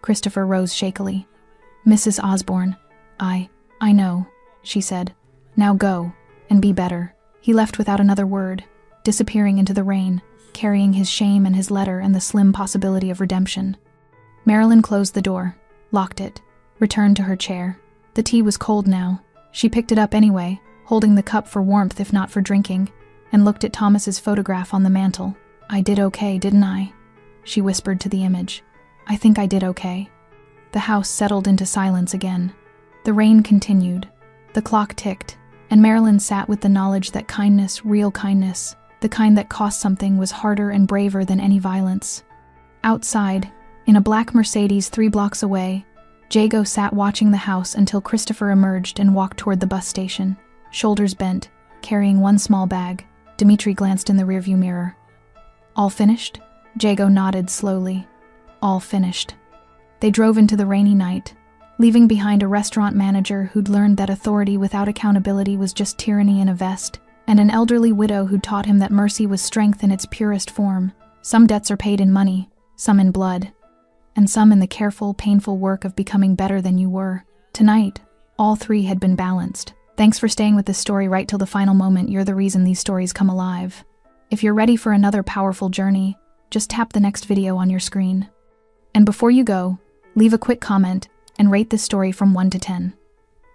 Christopher rose shakily. "Mrs. Osborne, I know," she said. "Now go, and be better." He left without another word, disappearing into the rain, carrying his shame and his letter and the slim possibility of redemption. Marilyn closed the door, locked it, returned to her chair. The tea was cold now. She picked it up anyway, holding the cup for warmth if not for drinking, and looked at Thomas's photograph on the mantel. "I did okay, didn't I?" she whispered to the image. "I think I did okay." The house settled into silence again. The rain continued. The clock ticked, and Marilyn sat with the knowledge that kindness, real kindness, the kind that cost something, was harder and braver than any violence. Outside, in a black Mercedes 3 blocks away, Jago sat watching the house until Christopher emerged and walked toward the bus station, shoulders bent, carrying one small bag. Dimitri glanced in the rearview mirror. "All finished?" Jago nodded slowly. "All finished." They drove into the rainy night, leaving behind a restaurant manager who'd learned that authority without accountability was just tyranny in a vest, and an elderly widow who'd taught him that mercy was strength in its purest form. Some debts are paid in money, some in blood, and some in the careful, painful work of becoming better than you were. Tonight, all three had been balanced. Thanks for staying with this story right till the final moment. You're the reason these stories come alive. If you're ready for another powerful journey, just tap the next video on your screen. And before you go, leave a quick comment and rate this story from 1 to 10.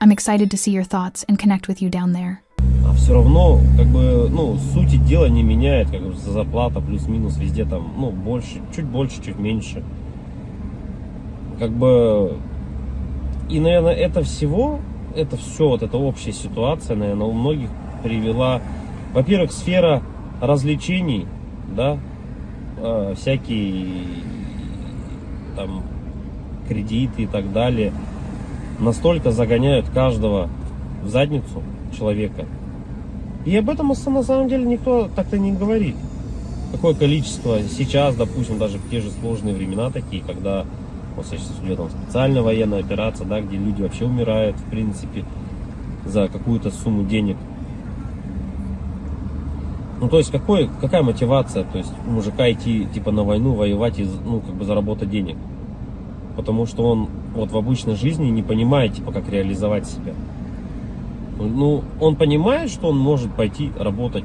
I'm excited to see your thoughts and connect with you down there. А все равно, как бы, ну, сути дела не меняет, как бы зарплата плюс-минус везде там, ну, больше, чуть меньше. Как бы, и, наверное, это все, вот эта общая ситуация, наверное, у многих привела, во-первых, сфера развлечений, да, всякие там кредиты и так далее, настолько загоняют каждого в задницу человека. И об этом на самом деле никто так-то не говорит. Какое количество сейчас, допустим, даже в те же сложные времена такие, когда вот сейчас идет там специальная военная операция, да, где люди вообще умирают, в принципе, за какую-то сумму денег. Ну, то есть, какая мотивация, то есть, у мужика идти, типа, на войну, воевать и, ну, как бы заработать денег? Потому что он вот в обычной жизни не понимает, типа, как реализовать себя. Ну, он понимает, что он может пойти работать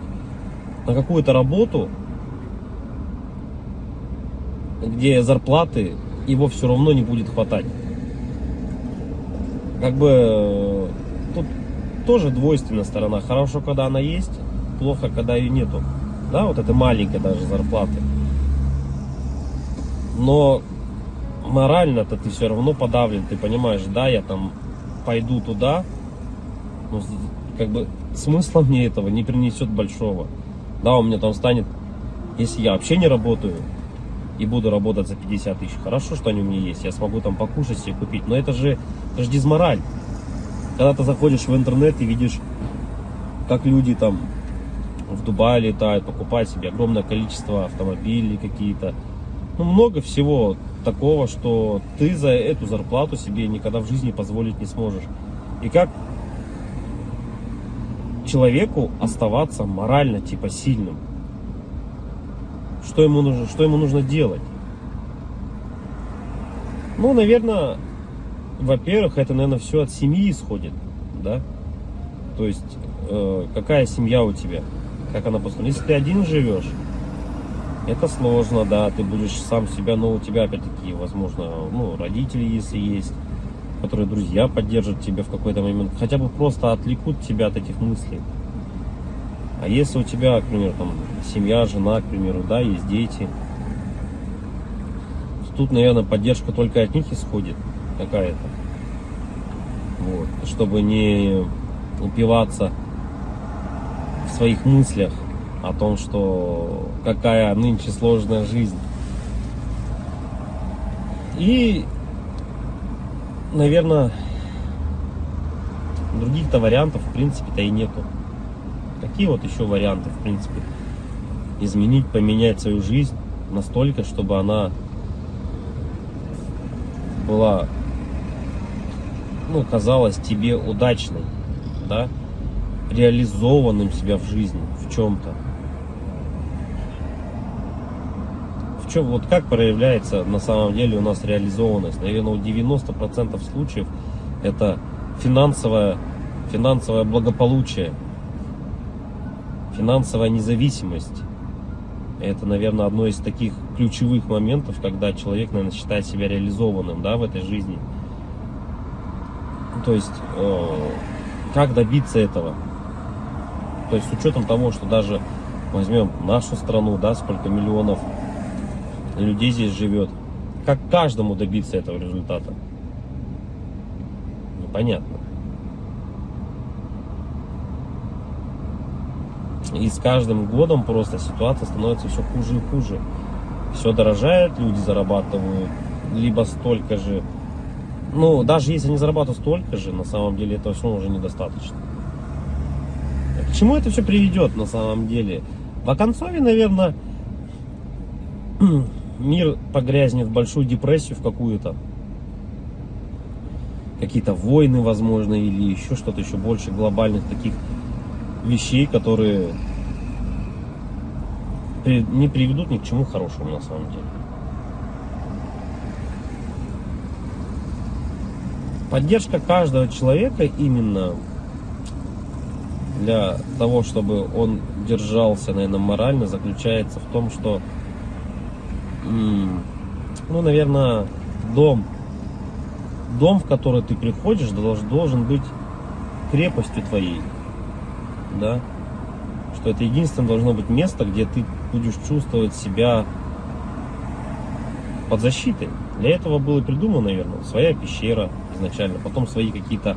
на какую-то работу, где зарплаты его все равно не будет хватать. Как бы тут тоже двойственная сторона. Хорошо, когда она есть, плохо, когда ее нету. Да, вот это маленькая даже зарплаты. Но морально-то ты все равно подавлен. Ты понимаешь, да, я там пойду туда, но как бы смысла мне этого не принесет большого. Да, у меня там станет, если я вообще не работаю и буду работать за 50 тысяч, хорошо, что они у меня есть, я смогу там покушать себе купить, но это же дизмораль. Когда ты заходишь в интернет и видишь, как люди там в Дубае летают, покупают себе огромное количество автомобилей какие-то, ну, много всего такого, что ты за эту зарплату себе никогда в жизни позволить не сможешь. И как человеку оставаться морально, типа, сильным? Что ему нужно делать? Ну, наверное, во-первых, это, наверное, все от семьи исходит, да? То есть, какая семья у тебя, как она построена. Если ты один живешь, это сложно, да, ты будешь сам себя, но у тебя, опять-таки, возможно, ну, родители, если есть, которые, друзья, поддержат тебя в какой-то момент, хотя бы просто отвлекут тебя от этих мыслей. А если у тебя, к примеру, там, семья, жена, к примеру, да, есть дети, тут, наверное, поддержка только от них исходит какая-то. Вот. Чтобы не упиваться в своих мыслях о том, что какая нынче сложная жизнь. И, наверное, других-то вариантов, в принципе-то, и нету. Какие вот еще варианты, в принципе, изменить, поменять свою жизнь настолько, чтобы она была, ну, казалась тебе удачной, да, реализованным себя в жизни, в чем-то. В чем, вот как проявляется на самом деле у нас реализованность? Наверное, у 90% случаев это финансовое благополучие, финансовая независимость. Это, наверное, одно из таких ключевых моментов, когда человек, наверное, считает себя реализованным, да, в этой жизни. То есть, как добиться этого? То есть, с учетом того, что даже возьмем нашу страну, да, сколько миллионов людей здесь живет, как каждому добиться этого результата? Непонятно. И с каждым годом просто ситуация становится все хуже и хуже. Все дорожает, люди зарабатывают либо столько же. Ну, даже если они зарабатывают столько же, на самом деле этого все уже недостаточно. К чему это все приведет на самом деле? В оконцове, наверное, мир погрязнет в большую депрессию в какую-то. какие-то войны, возможно, или еще что-то еще больше глобальных таких вещей, которые не приведут ни к чему хорошему на самом деле. Поддержка каждого человека именно для того, чтобы он держался, наверное, морально, заключается в том, что, ну, наверное, дом, в который ты приходишь, должен быть крепостью твоей, да, что это единственное должно быть место, где ты будешь чувствовать себя под защитой. Для этого было придумано, наверное, своя пещера изначально, потом свои какие-то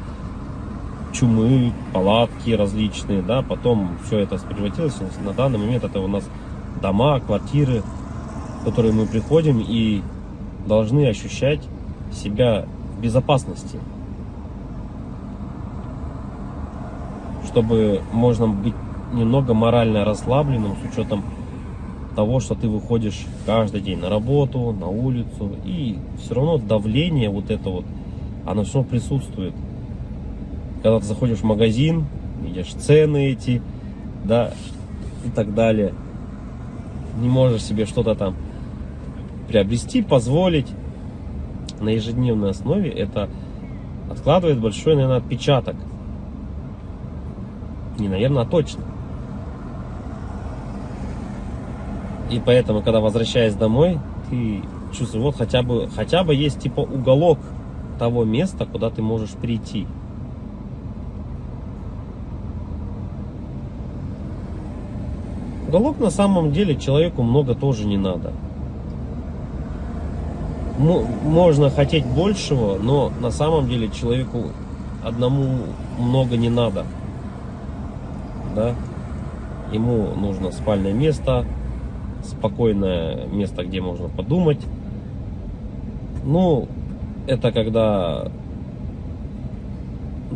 чумы, палатки различные, да, потом все это превратилось, на данный момент это у нас дома, квартиры, в которые мы приходим и должны ощущать себя в безопасности, чтобы можно быть немного морально расслабленным с учетом того, что ты выходишь каждый день на работу, на улицу, и все равно давление вот это вот, оно все равно присутствует. Когда ты заходишь в магазин, видишь цены эти, да, и так далее, не можешь себе что-то там приобрести, позволить на ежедневной основе, это откладывает большой, наверное, отпечаток. Не, наверное, а точно. И поэтому, когда возвращаясь домой, ты чувствуешь, вот хотя бы есть типа уголок того места, куда ты можешь прийти. Уголок на самом деле человеку много тоже не надо. Можно хотеть большего, но на самом деле человеку одному много не надо. Да? Ему нужно спальное место, спокойное место, где можно подумать. Ну, это когда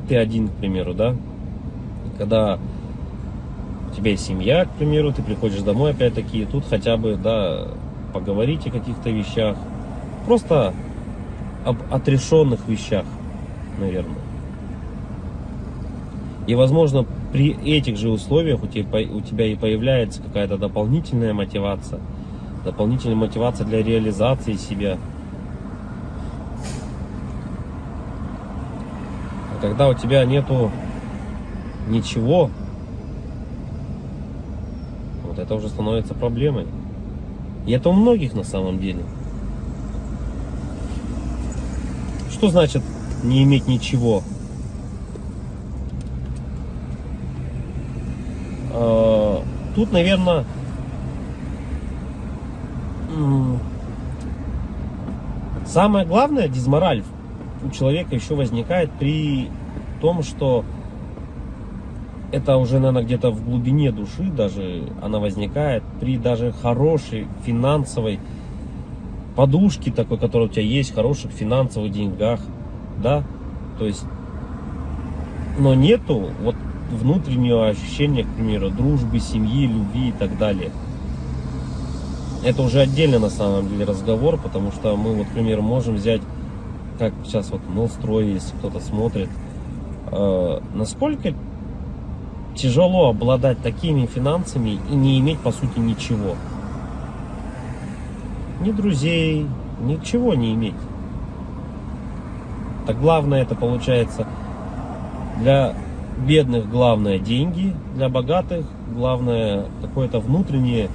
ты один, к примеру, да? Когда у тебя есть семья, к примеру, ты приходишь домой, опять-таки, и тут хотя бы, да, поговорить о каких-то вещах. Просто об отрешенных вещах, наверное. И, возможно, при этих же условиях у тебя и появляется какая-то дополнительная мотивация для реализации себя. А когда у тебя нету ничего, вот это уже становится проблемой. И это у многих на самом деле. Что значит не иметь ничего? Тут, наверное, самое главное, дизмораль у человека еще возникает при том, что это уже, наверное, где-то в глубине души даже она возникает при даже хорошей финансовой подушке такой, которая у тебя есть, хороших финансовых деньгах, да, то есть, но нету вот внутреннего ощущения, к примеру, дружбы, семьи, любви и так далее. Это уже отдельно на самом деле разговор, потому что мы, вот, к примеру, можем взять, как сейчас вот Новстрой, если кто-то смотрит, насколько тяжело обладать такими финансами и не иметь, по сути, ничего. Ни друзей, ничего не иметь. Так главное это получается для бедных главное деньги, для богатых главное какое-то внутреннее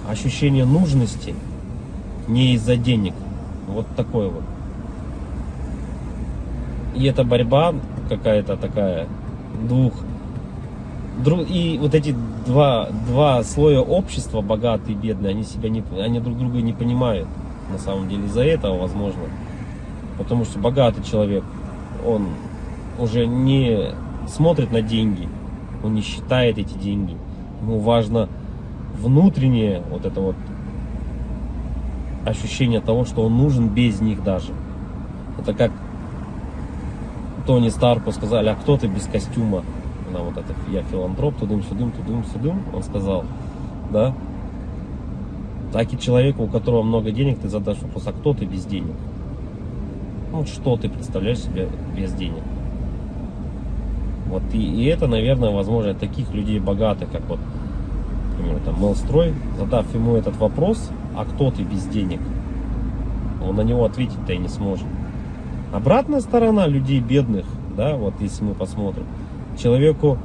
ощущение нужности, не из-за денег. Вот такое вот. И это борьба какая-то такая и вот эти два слоя общества, богатые и бедные, они друг друга не понимают. На самом деле из-за этого, возможно. Потому что богатый человек, он уже не смотрит на деньги, он не считает эти деньги. Ему важно внутреннее вот это вот ощущение того, что он нужен без них даже. Это как Тони Старку сказали: а кто ты без костюма? Вот это, я филантроп, тудым-сюдым, он сказал, да? Так и человеку, у которого много денег, ты задашь вопрос: а кто ты без денег? Ну, что ты представляешь себе без денег? Вот, и это, наверное, возможно, таких людей богатых, как вот, например, там, Мелстрой, задав ему этот вопрос, а кто ты без денег, он на него ответить-то и не сможет. Обратная сторона людей бедных, да, вот если мы посмотрим, человеку